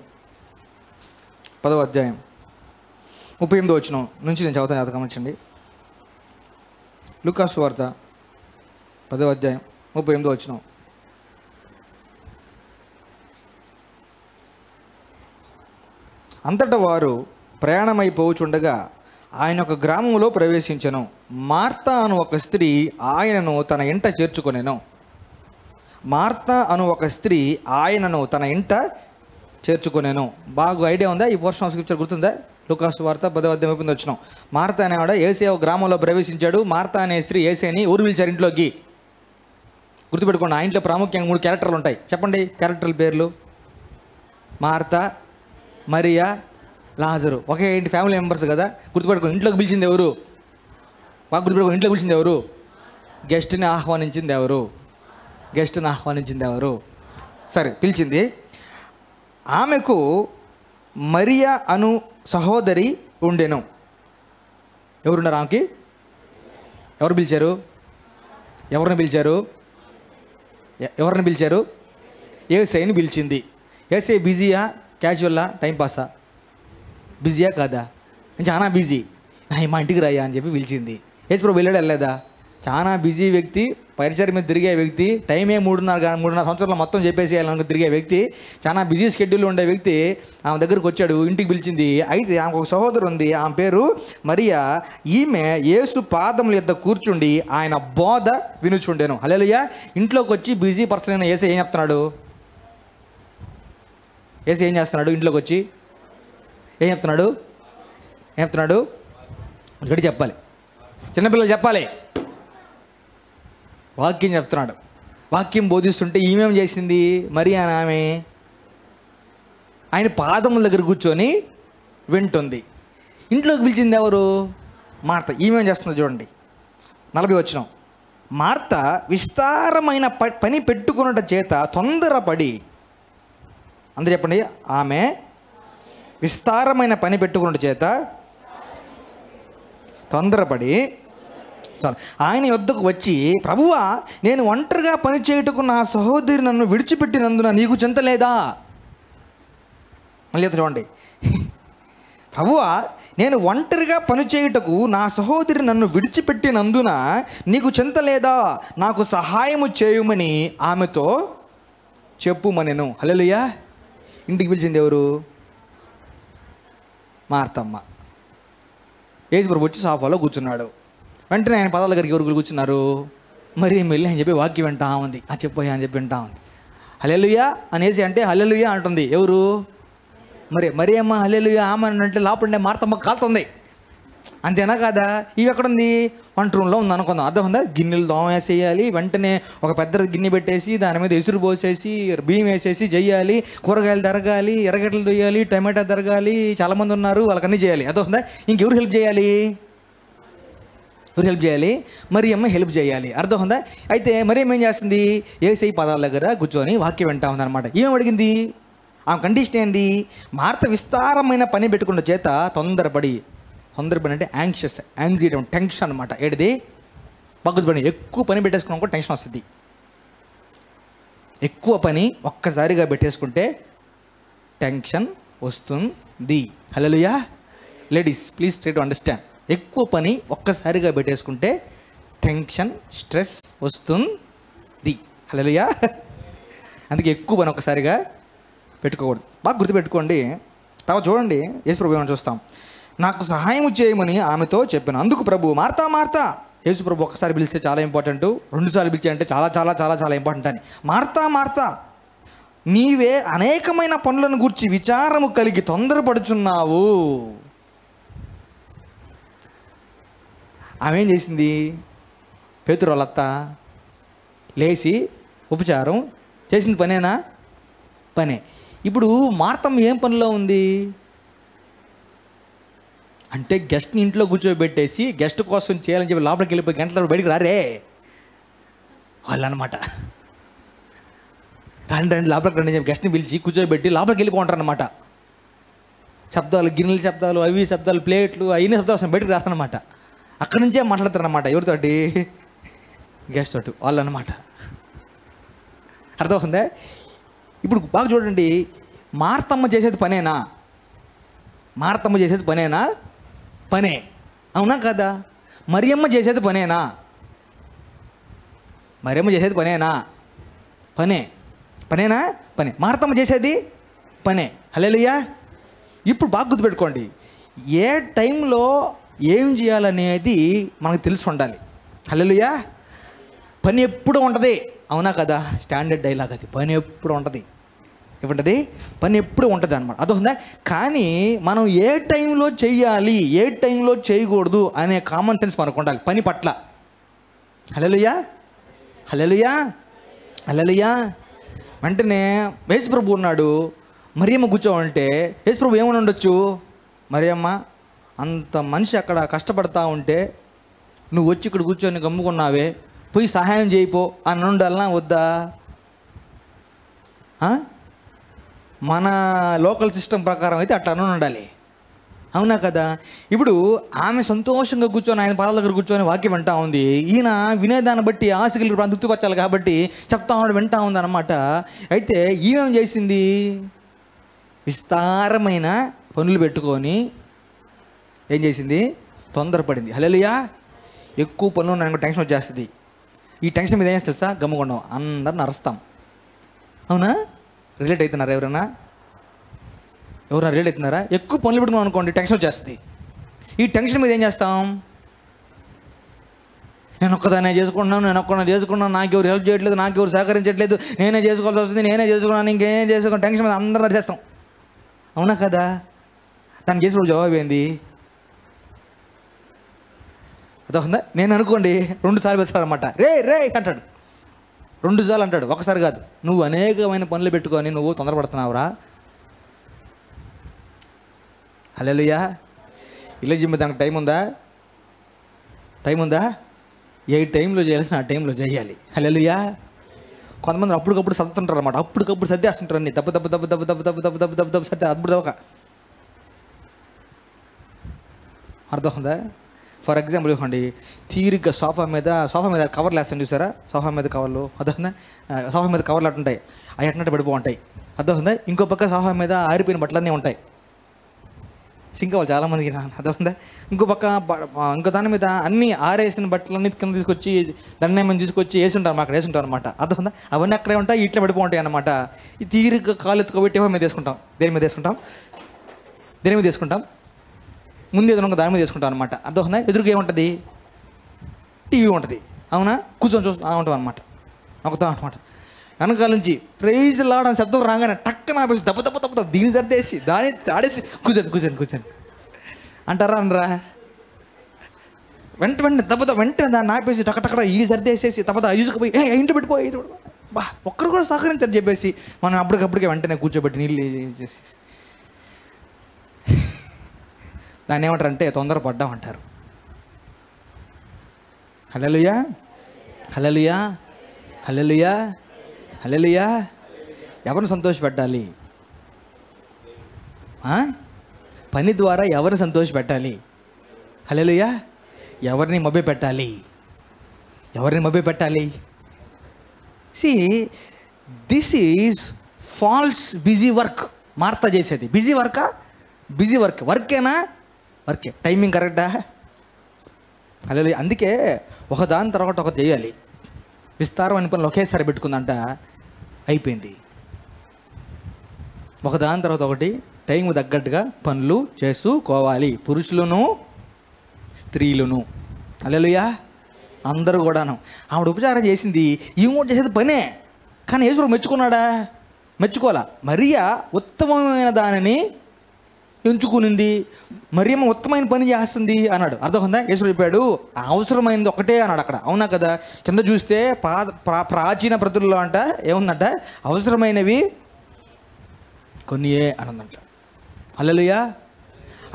A: 38వ వచనం నుంచి నేను చదువుతాను, గమనించండి. లూకాసు వార్త 10వ అధ్యాయం 38వ వచనం. అంతటా వారు ప్రయాణమైపోవచుండగా ఆయన ఒక గ్రామంలో ప్రవేశించెను. మార్తా అను ఒక స్త్రీ ఆయనను తన ఇంట చేర్చుకొనెను. బాగా ఐడియా ఉందా? ఈ పోర్షన్ ఆఫ్ స్క్రిప్చర్ గుర్తుందా? లూకాసు వార్త 10వ అధ్యాయం 38వ వచనం. మార్తా అనేవాడ యేసయ్య ఒక గ్రామంలో ప్రవేశించాడు. మార్తా అనే స్త్రీ యేసయ్యని ఊరు పిలిచారు ఇంట్లోకి. గుర్తుపెట్టుకోండి, ఆ ఇంట్లో ప్రాముఖ్యంగా 3 క్యారెక్టర్లు ఉంటాయి. చెప్పండి క్యారెక్టర్ల పేర్లు. మార్తా, మరియా, లాజరు. ఒకే ఇంటి ఫ్యామిలీ మెంబర్స్ కదా. గుర్తుపెట్టుకోండి. ఇంట్లోకి పిలిచింది ఎవరు? బాగా గుర్తుపెట్టుకోండి. ఇంట్లోకి పిలిచింది ఎవరు? గెస్ట్ని ఆహ్వానించింది ఎవరు? సరే, పిలిచింది. ఆమెకు మరియా అను సహోదరి ఉండెను. ఎవరున్నారు ఆమెకి? ఎవరిని పిలిచారు? యేసయ్యని పిలిచింది. యేసయ్య బిజీయా, క్యాజువల్లా, టైంపాసా? బిజీయా కాదా? చాలా బిజీ. మా ఇంటికి రాయ్యా అని చెప్పి పిలిచింది. యేసుప్రభు వెళ్ళలేదా? చాలా బిజీ వ్యక్తి, పరిచయం మీద తిరిగే వ్యక్తి, టైమే 3.5 సంవత్సరాలు మొత్తం చెప్పేసేయాలని తిరిగే వ్యక్తి, చాలా బిజీ షెడ్యూల్ ఉండే వ్యక్తి ఆమె దగ్గరికి వచ్చాడు, ఇంటికి పిలిచింది. అయితే ఆమెకు ఒక సహోదరు ఉంది, ఆమె పేరు మరియా. ఈమె యేసు పాదముల యొద్ద కూర్చుండి ఆయన బోధ వినుచుండెను. హల్లెలూయా. ఇంట్లోకి వచ్చి బిజీ పర్సన్ అయిన యేసు ఏం చెప్తున్నాడు? ఇంట్లోకి వచ్చి ఏం చెప్తున్నాడు? గట్టి చెప్పాలి, చిన్నపిల్లలు చెప్పాలి. వాక్యం చెప్తున్నాడు. వాక్యం బోధిస్తుంటే ఈమెం చేసింది? మరియా ఆమె ఆయన పాదముల దగ్గర కూర్చొని వింటుంది. ఇంట్లోకి పిలిచింది ఎవరు? మార్త. ఈమెం చేస్తుంది చూడండి, 40 వచనం. మార్త విస్తారమైన పని పెట్టుకున్నట చేత తొందరపడి, అందరూ చెప్పండి, ఆమె విస్తారమైన పని పెట్టుకున్నట చేత తొందరపడి ఆయన యొద్దకు వచ్చి, ప్రభువా, నేను ఒంటరిగా పని చేయుటకు నా సహోదరి నన్ను విడిచిపెట్టినందున నీకు చింత లేదా? మళ్ళీ చూడండి, ప్రభువా, నేను ఒంటరిగా పని చేయుటకు నా సహోదరి నన్ను విడిచిపెట్టినందున నీకు చింత లేదా? నాకు సహాయము చేయుమని ఆమెతో చెప్పుమనెను. హల్లెలూయా. ఇంటికి పిలిచింది ఎవరు? మార్తమ్మ. యేసుప్రభు వచ్చి సోఫాలో కూర్చున్నాడు. వెంటనే ఆయన పదాల దగ్గరికి ఎవరు కూర్చున్నారు? మరియమ్మ వెళ్ళి అని చెప్పి వాక్యం వింటా ఉంది. చెప్పోయా అని చెప్పి వింటా ఉంది. హల్లెలూయా అనేసి అంటే హల్లెలూయా అంటుంది. ఎవరు? మరియమ్మ హల్లెలూయా ఆమె అంటే లోపల మార్తమ్మ కాలుతుంది. అంతేనా కాదా? ఇవి ఎక్కడుంది? వంట రూమ్లో ఉంది అనుకుందాం. అర్థం ఉందా? గిన్నెలు దోమేసేయాలి, వెంటనే ఒక పెద్ద గిన్నె పెట్టేసి దాని మీద ఎసురు పోసేసి బియ్యం వేసేసి చెయ్యాలి, కూరగాయలు తరగాలి, ఎర్రగడ్డలు తొయ్యాలి, టమాటా తరగాలి, చాలామంది ఉన్నారు వాళ్ళకన్నీ చేయాలి. అర్థం ఉందా? ఇంకెవరు హెల్ప్ చేయాలి? ఎవరు హెల్ప్ చేయాలి? మరియమ్మ హెల్ప్ చేయాలి. అర్థం ఉందా? అయితే మరియమ్మ ఏం చేస్తుంది? యేసయ్య పాదాల దగ్గర కూర్చొని వాక్యం వింటా ఉంది అనమాట. ఏం అడిగింది? ఆమె కండిషన్ ఏంటి? మార్త విస్తారమైన పని పెట్టుకున్న చేత తొందరపడి అంటే యాంగ్జైటీ టెన్షన్ అనమాట. ఏడిది? పని ఎక్కువ పని పెట్టేసుకున్నాం కూడా టెన్షన్ వస్తుంది. ఎక్కువ పని ఒక్కసారిగా పెట్టేసుకుంటే టెన్షన్ వస్తుంది. Hallelujah. Ladies please try to understand. ఎక్కువ పని ఒక్కసారిగా పెట్టేసుకుంటే టెన్షన్, స్ట్రెస్ వస్తుంది. హల్లెలూయా. అందుకే ఎక్కువ పని ఒక్కసారిగా పెట్టుకోకూడదు. బాగా గుర్తుపెట్టుకోండి. తర్వాత చూడండి, యేసుప్రభు ఏమని చూస్తాం. నాకు సహాయం చేయమని ఆమెతో చెప్పాను. అందుకు ప్రభు మార్తా మార్తా, యేసుప్రభు ఒక్కసారి పిలిస్తే చాలా ఇంపార్టెంట్, 2 సార్లు పిలిచే అంటే చాలా చాలా చాలా చాలా ఇంపార్టెంట్ అని. మార్తా మార్తా, నీవే అనేకమైన పనులను గూర్చి విచారము కలిగి తొందరపడుచున్నావు. ఆమె ఏం చేసింది? పేతురు వాళ్ళత్త లేచి ఉపచారం చేసింది. పనేనా? పనే. ఇప్పుడు మార్తమ్మ ఏం పనిలో ఉంది అంటే గెస్ట్ని ఇంట్లో కూర్చోబెట్టేసి గెస్ట్ కోసం చేయాలని చెప్పి లోపలికి వెళ్ళిపోయి గంటల బయటికి రారే వాళ్ళు అనమాట. రండి లోపలికి రండి చెప్పి గెస్ట్ని పిలిచి కూర్చోబెట్టి లోపలికి వెళ్ళిపోంటారు అనమాట. శబ్దాలు, గిన్నెల శబ్దాలు, అవి శబ్దాలు, ప్లేట్లు, అవన్నీ శబ్దాలు వస్తాయి, బయటకు రారనమాట. అక్కడి నుంచే మాట్లాడతారు అనమాట. ఎవరితోటి? గెస్ట్ తోటి వాళ్ళు అనమాట. అర్థమవుతుందా? ఇప్పుడు బాగా చూడండి, మార్తమ్మ చేసేది పనేనా? మార్తమ్మ చేసేది పనేనా? పనే. అవునా కదా? మరియమ్మ చేసేది పనేనా? మరియమ్మ చేసేది పనేనా? పనే. పనేనా? పనే. మార్తమ్మ చేసేది పనే. హల్లెలూయా. ఇప్పుడు బాగా గుర్తుపెట్టుకోండి, ఏ టైంలో ఏం చేయాలనేది మనకు తెలిసి ఉండాలి. హల్లెలూయా. పని ఎప్పుడు ఉంటుంది. అవునా కదా? స్టాండర్డ్ డైలాగ్ అది. పని ఎప్పుడు ఉంటుంది. ఏముంటుంది? పని ఎప్పుడు ఉంటుంది అనమాట. అదొందా? కానీ మనం ఏ టైంలో చెయ్యాలి, ఏ టైంలో చేయకూడదు అనే కామన్ సెన్స్ మనకు ఉండాలి పని పట్ల. హల్లెలూయా. హల్లెలూయా. హల్లెలూయా. వెంటనే యేసుప్రభు ఉన్నాడు, మరియమ్మ కూర్చోవంటే యేసుప్రభు ఏమని ఉండొచ్చు? మరియమ్మ, అంత మనిషి అక్కడ కష్టపడతా ఉంటే నువ్వు వచ్చి ఇక్కడ కూర్చొని గమ్ముకున్నావే, పోయి సహాయం చేయిపో అని ఉండాలనా వద్దా? మన లోకల్ సిస్టమ్ ప్రకారం అయితే అట్లా ఉండాలి. అవునా కదా? ఇప్పుడు ఆమె సంతోషంగా కూర్చొని ఆయన పాదాల దగ్గర కూర్చొని వాక్యం వింటా ఉంది. ఈయన వినేదాన్ని బట్టి ఆశలు తృప్తిపరచాలి కాబట్టి చెప్తా ఉన్నాడు, వింటా ఉంది అనమాట. అయితే ఈమెం చేసింది? విస్తారమైన పనులు పెట్టుకొని ఏం చేసింది? తొందరపడింది. హల్లెలూయా. ఎక్కువ పనులు నాకు టెన్షన్ వచ్చేస్తుంది. ఈ టెన్షన్ మీద ఏం చేస్తే తెలుసా? గమ్ముకున్నాం, అందరిని అరుస్తాం. అవునా? రిలేట్ అవుతున్నారా? ఎవరైనా రిలేట్ అవుతున్నారా? ఎక్కువ పనులు పెట్టుకున్నాం అనుకోండి, టెన్షన్ వచ్చేస్తుంది. ఈ టెన్షన్ మీద ఏం చేస్తాం? నేను ఒక్కదాన్నే చేసుకుంటున్నాను, నాకెవరు హెల్ప్ చేయట్లేదు, నాకెవరు సహకరించట్లేదు, నేనే చేసుకోవాల్సి వస్తుంది, నేనే చేసుకున్నాను, ఇంకేం చేసుకోండి, టెన్షన్ మీద అందరూ నడిచేస్తాం. అవునా కదా? దానికి చేసినప్పుడు జవాబు ఏంది? అదొందా? నేను అనుకోండి 2 సార్లు పెడతాడనమాట. రే అంటాడు. 2 సార్లు అంటాడు, ఒకసారి కాదు. నువ్వు అనేకమైన పనులు పెట్టుకొని నువ్వు తొందరపడుతున్నావురా. హల్లెలూయా. ఇలా జిమ్మ దానికి టైం ఉందా? ఏ టైంలో చేయాల్సిన ఆ టైంలో చేయాలి. హల్లెలూయా. కొంతమంది అప్పటికప్పుడు సర్దుతుంటారు అనమాట. అప్పటికప్పుడు సర్దేస్తుంటారు అన్ని దెబ్బ సర్దే అప్పుడు దొక. అర్థం ఉందా? ఫర్ ఎగ్జాంపుల్ ఇవ్వండి, తీరిగ్గా సోఫా మీద కవర్లు వేస్తాను చూసారా? సోఫా మీద కవర్లు, అర్థం? సోఫా మీద కవర్లు అట్టుంటాయి, అవి అట్టినట్టు పడిపోంటాయి. అర్థం ఉందా? ఇంకో పక్క సోఫా మీద ఆరిపోయిన బట్టలన్నీ ఉంటాయి. సింక్ అవ్వాలి చాలామందికి. అర్థమైందా? ఇంకో పక్క ఇంకో దాని మీద అన్ని ఆరేసిన బట్టలన్నీ కింద తీసుకొచ్చి దండేమని తీసుకొచ్చి వేసుంటారు, అక్కడ వేసుంటారు అనమాట. అర్థమైందా? అవన్నీ అక్కడే ఉంటాయి, ఇట్లా పడిపోతాయి అనమాట. ఈ తీరిక కాలు ఎత్తుకోబెట్టి మీద వేసుకుంటాం. దేని మీద వేసుకుంటాం? ముందు ఏదైనా దాని మీద వేసుకుంటాం అనమాట. అర్థమైందా? ఎదురుగా ఏముంటుంది? టీవీ ఉంటుంది. అవునా? కూర్చొని చూస్తూ ఉంటాం అనమాట, నొక్కుతాం అనమాట. వెనకాల నుంచి ప్రైజ్ లాడ్ అని శబ్దం రాగానే టక్కన ఆపేసి దెబ్బ దీన్ని సర్దేసి దాన్ని ఆడేసి కూర్చొని అంటారా అనరా? వెంటనే దాన్ని ఆపేసి టక్కటక్కడ ఈ సర్దేసేసి తప్ప ఇసుకుపోయి ఇంటి పెట్టిపోయి బా ఒక్కరు కూడా సహకరించారు చెప్పేసి మనం అప్పటికప్పటికే వెంటనే కూర్చోబెట్టి నీళ్ళు చేసి దాన్ని ఏమంటారంటే తొందరపడ్డాం అంటారు. హల్లెలూయా, హల్లెలూయా, హల్లెలూయా, హల్లెలూయా. ఎవరిని సంతోషపెట్టాలి? పని ద్వారా ఎవరిని సంతోషపెట్టాలి? హల్లెలూయా. ఎవరిని మభ్యపెట్టాలి? See this is false busy work. Martha చేసేది బిజీ వర్కేనా? వర్కే. టైమింగ్ కరెక్టా? హల్లెలూయా. అందుకే ఒకదాని తర్వాత ఒకటి చేయాలి. విస్తారం అని పనులు ఒకేసారి పెట్టుకుందంట, అయిపోయింది. ఒకదాని తర్వాత ఒకటి టైం తగ్గట్టుగా పనులు చేసుకోవాలి, పురుషులను స్త్రీలను. హల్లెలూయా. అందరూ కూడాను. ఆవిడ ఉపచారం చేసింది, ఈమె కూడా చేసేది పనే. కానీ యేసు మెచ్చుకున్నాడా? మెచ్చుకోవాలా. మరియా ఉత్తమమైన దానిని ఎంచుకునింది, మరియమ్మ ఉత్తమైన పని చేస్తుంది అన్నాడు. అర్థమైందా? యేసు చెప్పాడు అవసరమైనది ఒకటే అన్నాడు అక్కడ. అవునా కదా? కింద చూస్తే ప్రాచీన ప్రతుల్లో అంట ఏముందంట? అవసరమైనవి కొన్నియే అనందంట. హల్లెలూయా.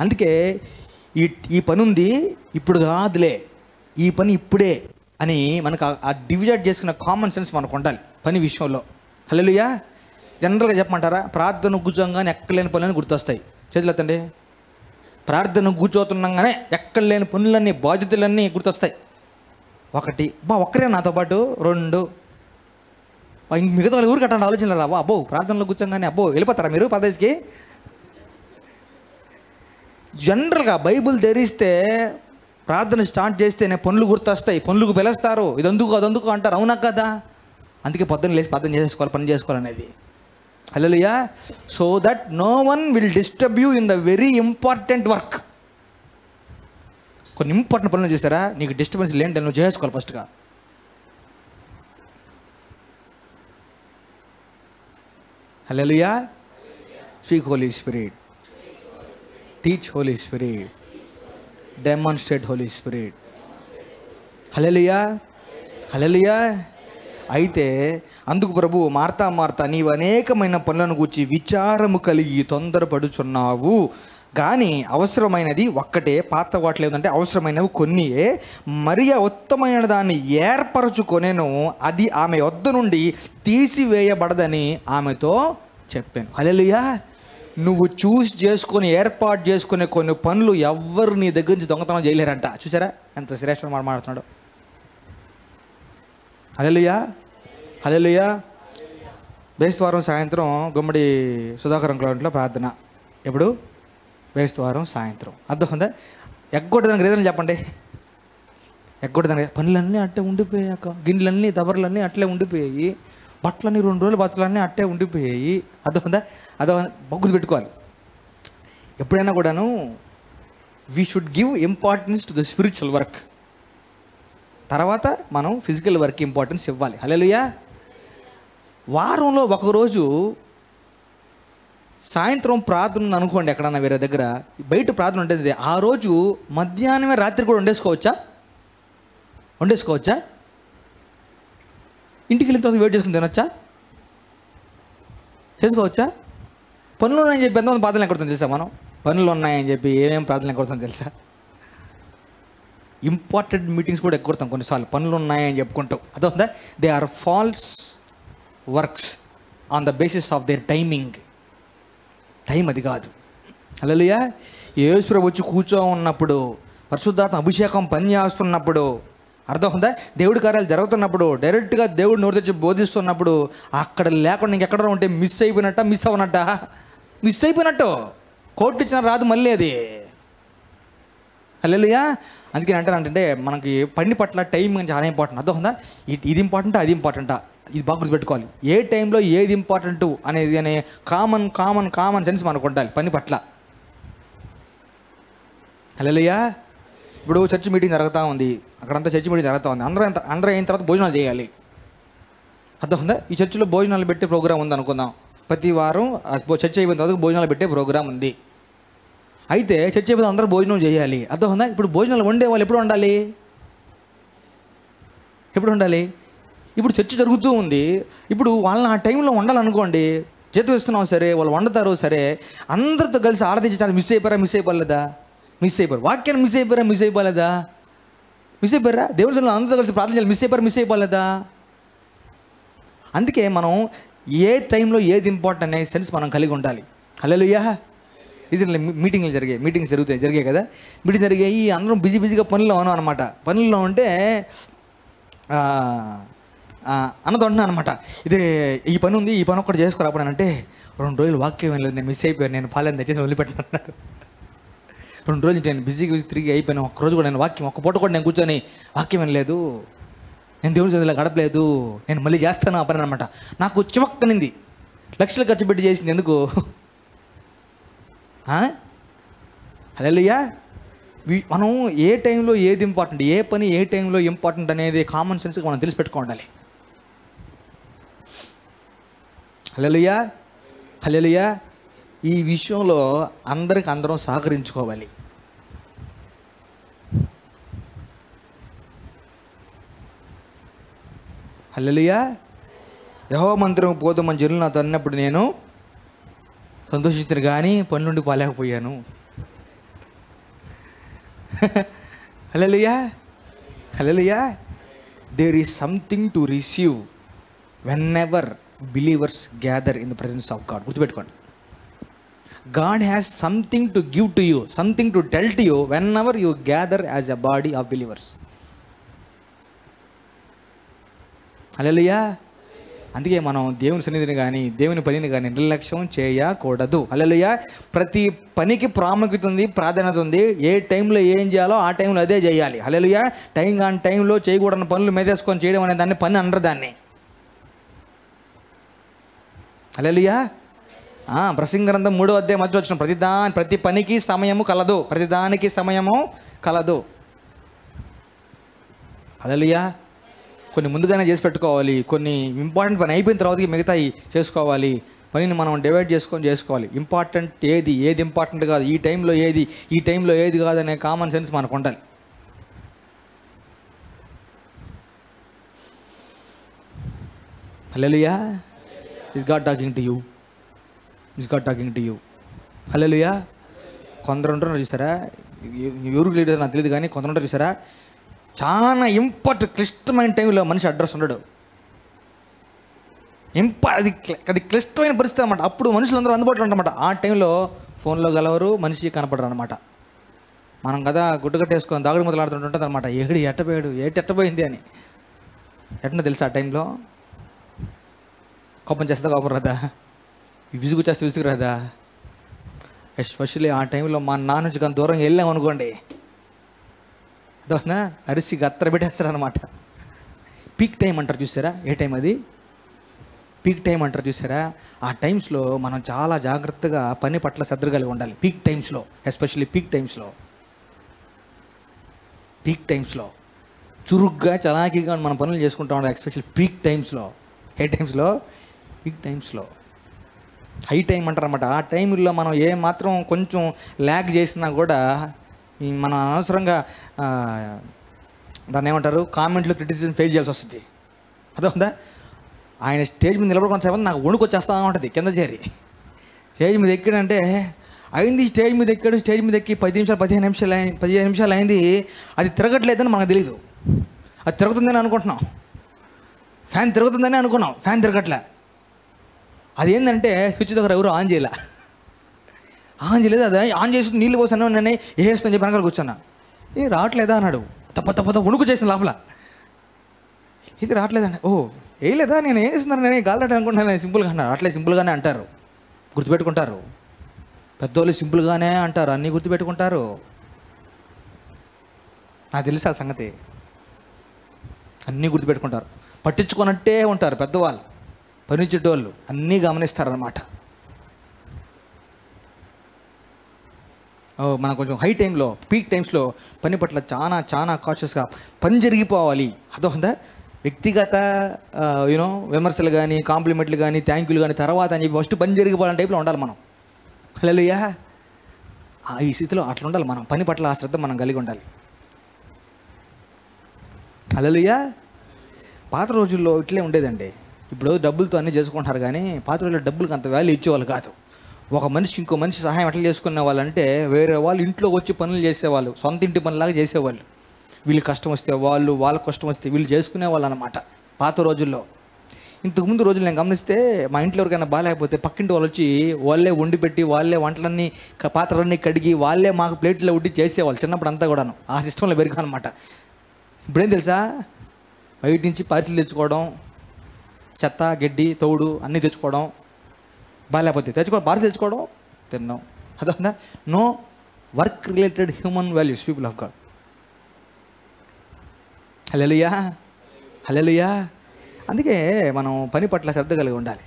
A: అందుకే ఈ పని ఉంది, ఇప్పుడు కాదులే, ఈ పని ఇప్పుడే అని మనకు ఆ డివిజన్ చేసుకున్న కామన్ సెన్స్ మనకు ఉండాలి పని విషయంలో. హల్లెలూయా. జనరల్గా చెప్పమంటారా? ప్రార్థన కూర్చోగానే ఎక్కలేని పనులని గుర్తొస్తాయి. చేతులు ఎత్తండి. ప్రార్థన కూర్చోతున్నాగానే ఎక్కడ లేని పనులన్నీ, బాధ్యతలన్నీ గుర్తొస్తాయి. ఒకటి, ఒక్కరే నాతో పాటు. రెండు, మిగతా వాళ్ళు ఊరికి అట్లా ఆలోచనలు రావా? అబ్బో ప్రార్థనలో కూర్చోగానే వెళ్ళిపోతారా మీరు పదేసికి? జనరల్గా బైబుల్ తెరిస్తే ప్రార్థన స్టార్ట్ చేస్తేనే పనులు గుర్తొస్తాయి, పనులకు పిలుస్తారు, ఇదందుకు అదందుకు అంటారు. అవునా కదా? అందుకే పొద్దున్న లేచి ప్రార్థన చేసుకోవాలి, పని చేసుకోవాలనేది. Hallelujah. So that no one will disturb you in the very important work. కొన్ని ఇంపార్టెంట్ పనులు చేశారా, నీకు డిస్టర్బెన్స్ లేంటే నువ్వు చేసుకోవాలి ఫస్ట్గా. Hallelujah. Speak Holi Spirit, teach Holy Spirit, demonstrate Holy Spirit. Hallelujah, hallelujah. అయితే అందుకు ప్రభు, మార్తా నీవు అనేకమైన పనులను గూర్చి విచారము కలిగి తొందరపడుచున్నావు, కానీ అవసరమైనది ఒక్కటే. పాత వాటిలో ఏంటంటే అవసరమైనవి కొన్నియే. మరియ ఉత్తమైన దాన్ని ఏర్పరచుకొనేను, అది ఆమె వద్ద నుండి తీసివేయబడదని ఆమెతో చెప్పాను. హల్లెలూయా. నువ్వు చేసుకొని ఏర్పాటు చేసుకునే కొన్ని పనులు ఎవ్వరు నీ దగ్గర నుంచి దొంగతనం చేయలేరంట. చూసారా ఎంత శ్రేష్ఠ మాట్లాడుతున్నాడు? హల్లెలూయా, హల్లెలూయా. బేస్తవారం సాయంత్రం గుమ్మడి సుధాకర్ అంకుల్ ప్రార్థన. ఎప్పుడు? బేస్తవారం సాయంత్రం. అర్థం ఉందా? ఎగ్గొట్టదానికి రీజన్ చెప్పండి. ఎగ్గొట్టదానికి పనులన్నీ అట్టే ఉండిపోయాక, గిన్నెలన్నీ దబర్లన్నీ అట్లే ఉండిపోయాయి, బట్టలన్నీ 2 రోజులు బట్టలన్నీ అట్టే ఉండిపోయాయి. అర్థం ఉందా? బొగ్గులు పెట్టుకోవాలి. ఎప్పుడైనా కూడాను we should give importance to the spiritual work. తర్వాత మనం ఫిజికల్ వర్క్ ఇంపార్టెన్స్ ఇవ్వాలి. హల్లెలూయా. వారంలో ఒకరోజు సాయంత్రం ప్రార్థన అనుకోండి, ఎక్కడన్నా వేరే దగ్గర బయట ప్రార్థన ఉంటుంది, ఆ రోజు మధ్యాహ్నమే రాత్రి కూడా వండేసుకోవచ్చా? ఇంటికి వెళ్ళిన తర్వాత వెయిట్ చేసుకుని తినొచ్చా? చేసుకోవచ్చా? పనులు ఉన్నాయని చెప్పి ఎంతమంది ప్రార్థనలు ఎక్కడుతుందో తెలుసా? మనం పనులు ఉన్నాయని చెప్పి ఏమేమి ప్రార్థనలు ఎక్కడుతుందో తెలుసా? ఇంపార్టెంట్ మీటింగ్స్ కూడా ఎక్కడతాం కొన్నిసార్లు పనులు ఉన్నాయని చెప్పుకుంటాం. అదొందా? They are false works on the basis of their timing. Time అది కాదు. హల్లెలూయా. యేసు ప్రభువు వచ్చి కూర్చో ఉన్నప్పుడు, పరిశుద్ధాత్మ అభిషేకం పనిచేస్తున్నప్పుడు, అర్థమవుతుందా? దేవుడి కార్యాలు జరుగుతున్నప్పుడు, డైరెక్ట్గా దేవుడు నోరు తెచ్చి బోధిస్తున్నప్పుడు, అక్కడ లేకుండా ఇంకెక్కడ ఉంటే మిస్ అయిపోయినట్టు. కోర్టు ఇచ్చినా రాదు మళ్ళీ అది. హల్లెలూయా. అందుకే అంటారంటే మనకి పని పట్ల టైం చాలా ఇంపార్టెంట్. అర్థమవుతుందా? ఇది ఇంపార్టెంటా అది ఇంపార్టెంటా, ఇది బాగా గుర్తుపెట్టుకోవాలి. ఏ టైంలో ఏది ఇంపార్టెంట్ అనేది అనే కామన్ సెన్స్ మనకు ఉండాలి పని పట్ల. హల్లెలూయా. ఇప్పుడు చర్చ్ మీటింగ్ జరుగుతూ ఉంది, అక్కడంతా చర్చ్ మీటింగ్ జరుగుతూ ఉంది. అందరూ అయిన తర్వాత భోజనాలు చేయాలి. అర్థమవుతుందా? ఈ చర్చిలో భోజనాలు పెట్టే ప్రోగ్రాం ఉంది అనుకుందాం. ప్రతి వారం చర్చ్ అయిపోయిన తర్వాత భోజనాలు పెట్టే ప్రోగ్రాం ఉంది. అయితే చర్చ్ అయిపోయిన అందరూ భోజనం చేయాలి. అర్థమవుతుందా? ఇప్పుడు భోజనాలు వండే వాళ్ళు ఎప్పుడు ఉండాలి? ఇప్పుడు చర్చ జరుగుతూ ఉంది. ఇప్పుడు వాళ్ళని ఆ టైంలో వండాలనుకోండి, చేతులు ఇస్తున్నాం సరే, వాళ్ళు వండుతారు సరే, అందరితో కలిసి ఆరాధించి చాలా మిస్ అయిపోలేదా? మిస్ అయిపోయారు. వాక్యాన్ని మిస్ అయిపోలేదా? దేవుని సన్నిధిలో అందరితో కలిసి ప్రార్థన చేయాలి. మిస్ అయిపోలేదా? అందుకే మనం ఏ టైంలో ఏది ఇంపార్టెంట్ అనే సెన్స్ మనం కలిగి ఉండాలి. హల్లెలూయా. రీసెంట్లీ మీటింగ్లు జరిగాయి కదా. మీటింగ్ జరిగాయి, అందరం బిజీగా పనుల్లో ఉన్నాం అనమాట. పనుల్లో ఉంటే అన్నతో అంటున్నా అనమాట, ఇదే ఈ పని ఉంది, ఈ పని ఒక్కటి చేసుకోరాపడానంటే 2 రోజులు వాక్యం వెళ్ళలేదు, నేను మిస్ అయిపోయాను, నేను పాలన తెచ్చేసి వదిలిపెట్టినన్నారు. 2 రోజులు నేను బిజీగా తిరిగి అయిపోయాను. ఒక్కరోజు కూడా నేను ఒక్క పూట కూడా నేను కూర్చొని వాక్యం వినలేదు, నేను దేవుని సన్నిధిలో గడపలేదు, నేను మళ్ళీ చేస్తాను ఆ పని అనమాట. నాకు చివక్కనింది. లక్షలు ఖర్చు పెట్టి చేసింది ఎందుకు? హల్లెలూయా. మనం ఏ టైంలో ఏది ఇంపార్టెంట్, ఏ పని ఏ టైంలో ఇంపార్టెంట్ అనేది కామన్ సెన్స్గా మనం తెలిసి పెట్టుకోవాలి. హల్లెలూయా. ఈ విషయంలో అందరం సహకరించుకోవాలి. హల్లెలూయా. యెహోవా మందిరం పోదామని జనులు నాతో అన్నప్పుడు నేను సంతోషించాను, కానీ పని నుండి పోలేకపోయాను. Hallelujah. There is something to receive whenever believers gather in the presence of God. గుర్తుపెట్టుకోండి, God has something to give to you, something to tell to you whenever you gather as a body of believers. Hallelujah. అందుకే మనం దేవుని సన్నిధిని కానీ దేవుని పనిని కానీ నిర్లక్ష్యం చేయకూడదు. హల్లెలూయా. ప్రతి పనికి ప్రాముఖ్యత ఉంది, ప్రాధాన్యత ఉంది. ఏ టైంలో ఏం చేయాలో ఆ టైంలో అదే చేయాలి. హల్లెలూయా. టైంలో చేయకూడని పనులు మీదేసుకొని చేయడం అనే దాన్ని పని అనరు దాన్ని. హల్లెలూయా. ప్రసంగి గ్రంథం 3వ అధ్యాయం మధ్య వచ్చిన ప్రతి పనికి సమయము కలదు, ప్రతిదానికి సమయము కలదు. హల్లెలూయా. కొన్ని ముందుగానే చేసి పెట్టుకోవాలి, కొన్ని ఇంపార్టెంట్ పని అయిపోయిన తర్వాత మిగతాయి చేసుకోవాలి. పనిని మనం డివైడ్ చేసుకోవాలి. ఇంపార్టెంట్ ఏది ఇంపార్టెంట్ కాదు, ఈ టైంలో ఏది కాదనే కామన్ సెన్స్ మనకు ఉండాలి. Hallelujah. Is God talking to you. Hallelujah. కొందరు ఉంటారు చూసారా, ఎవరికి లీడర్ నాకు తెలియదు, కానీ కొందరు ఉంటారు చూసారా, చాలా క్లిష్టమైన టైంలో మనిషి అడ్రస్ ఉండడు. అది క్లిష్టమైన పరిస్థితి అనమాట. అప్పుడు మనుషులందరూ అందుబాటులో ఉంటారన్నమాట. ఆ టైంలో ఫోన్లో గలవరు, మనిషి కనపడరు అనమాట. మనం కదా గుడ్డు కట్టేసుకొని దాగుడు మొదలాడుతుంటుంది అనమాట. ఎట్టపోయింది అని. ఎట్టనో తెలుసా ఆ టైంలో? కోపం చేస్తే కోపం రాదా? విసుగు చేస్తే విసుగు రాదా? ఎస్పెషల్లీ ఆ టైంలో మా నాన్న నుంచి కానీ దూరంగా వెళ్ళామనుకోండి, అదొనా అరిసి గత్తర పెట్టేస్తారు అనమాట. పీక్ టైం అంటారు చూసారా? ఏ టైం అది? పీక్ టైం అంటారు చూసారా? ఆ టైమ్స్లో మనం చాలా జాగ్రత్తగా పని పట్ల శ్రద్ధ కలిగి ఉండాలి. ఎస్పెషల్లీ పీక్ టైమ్స్లో చురుగ్గా చలాకీగా మనం పనులు చేసుకుంటూ ఉండాలి. ఎస్పెషల్లీ పీక్ టైమ్స్లో. ఏ టైమ్స్లో? పీక్ టైమ్స్లో. హై టైం అంటారు అనమాట. ఆ టైంలో మనం ఏ మాత్రం కొంచెం ల్యాగ్ చేసినా కూడా మనం అనవసరంగా దాన్ని ఏమంటారు, కామెంట్లు క్రిటిసిజం ఫేస్ చేయాల్సి వస్తుంది. అర్థమవుతుందా? ఆయన స్టేజ్ మీద నిలబడుకున్న నాకు వణుకు వచ్చేస్తూ ఉంటుంది కింద చేరి. స్టేజ్ మీద ఎక్కాడంటే అయింది, స్టేజ్ మీద ఎక్కి 15 నిమిషాలు అయింది, అది తిరగట్లేదని మనకు తెలీదు. అది తిరుగుతుందని అనుకుంటున్నాం, ఫ్యాన్ తిరుగుతుందని అనుకున్నాం, ఫ్యాన్ తిరగట్లే. అదేంటంటే స్విచ్ దగ్గర ఎవరు ఆన్ చేయలేదు. అది ఆన్ చేసి నీళ్ళు పోసాను, నేను వేస్తాను చెప్పి వెనకాల కూర్చున్నా. రావట్లేదా అన్నాడు. తప్ప వణుకు చేసిన లోపల. ఇది రావట్లేదండి. వేయలేదా? నేను ఏం చేస్తున్నాను, నేను గాలిదాట అనుకుంటున్నాను సింపుల్గా అన్నారు. అట్లే సింపుల్గానే అంటారు, గుర్తుపెట్టుకుంటారు. పెద్దోళ్ళు సింపుల్గానే అంటారు, అన్నీ గుర్తుపెట్టుకుంటారు. నాకు తెలుసు ఆ సంగతి. అన్నీ గుర్తుపెట్టుకుంటారు, పట్టించుకున్నట్టే ఉంటారు పెద్దవాళ్ళు, పనిచేటోళ్ళు అన్నీ గమనిస్తారనమాట. మనం కొంచెం హై టైంలో, పీక్ టైమ్స్లో పని పట్ల చాలా చాలా కాన్షియస్గా పని జరిగిపోవాలి. అదొందా వ్యక్తిగత విమర్శలు కానీ, కాంప్లిమెంట్లు కానీ, థ్యాంక్ యూలు కానీ తర్వాత అని చెప్పి ఫస్ట్ పని జరిగిపోవాలని టైప్లో ఉండాలి మనం. హల్లెలూయా. ఈ స్థితిలో అట్లా ఉండాలి మనం. పని పట్ల ఆ శ్రద్ధ మనం కలిగి ఉండాలి. హల్లెలూయా. పాత రోజుల్లో ఇట్లే ఉండేదండి. ఇప్పుడు డబ్బులతో అన్నీ చేసుకుంటారు, కానీ పాత రోజుల్లో డబ్బులకు అంత వాల్యూ ఇచ్చేవాళ్ళు కాదు. ఒక మనిషి ఇంకో మనిషి సహాయం ఎట్లా చేసుకునే వాళ్ళంటే, వేరే వాళ్ళు ఇంట్లో వచ్చి పనులు చేసేవాళ్ళు, సొంత ఇంటి పనులాగా చేసేవాళ్ళు. వీళ్ళు కష్టం వస్తే వాళ్ళు, వాళ్ళ కష్టం వస్తే వీళ్ళు చేసుకునేవాళ్ళు అనమాట పాత రోజుల్లో. ఇంతకుముందు రోజులు నేను గమనిస్తే, మా ఇంట్లో ఎవరికైనా బాగాలేకపోతే పక్కింటి వాళ్ళు వచ్చి వాళ్ళే వండి పెట్టి, వాళ్ళే వంటలన్నీ పాత్రలన్నీ కడిగి, వాళ్ళే మాకు ప్లేట్లో ఉడ్డి చేసేవాళ్ళు చిన్నప్పుడు అంతా కూడాను. ఆ సిస్టంలో పెరిగాను అనమాట. ఇప్పుడేం తెలుసా, బయట నుంచి పార్సిల్ తెచ్చుకోవడం, చెత్త గడ్డి తౌడు అన్నీ తెచ్చుకోవడం, బాగాలేకపోతే తెచ్చుకోవడం, పార్సిల్ తెచ్చుకోవడం, తిన్నాం. అదొందా no work related human values people of God. Hallelujah. Hallelujah. అందుకే మనం పని పట్ల శ్రద్ధ కలిగి ఉండాలి.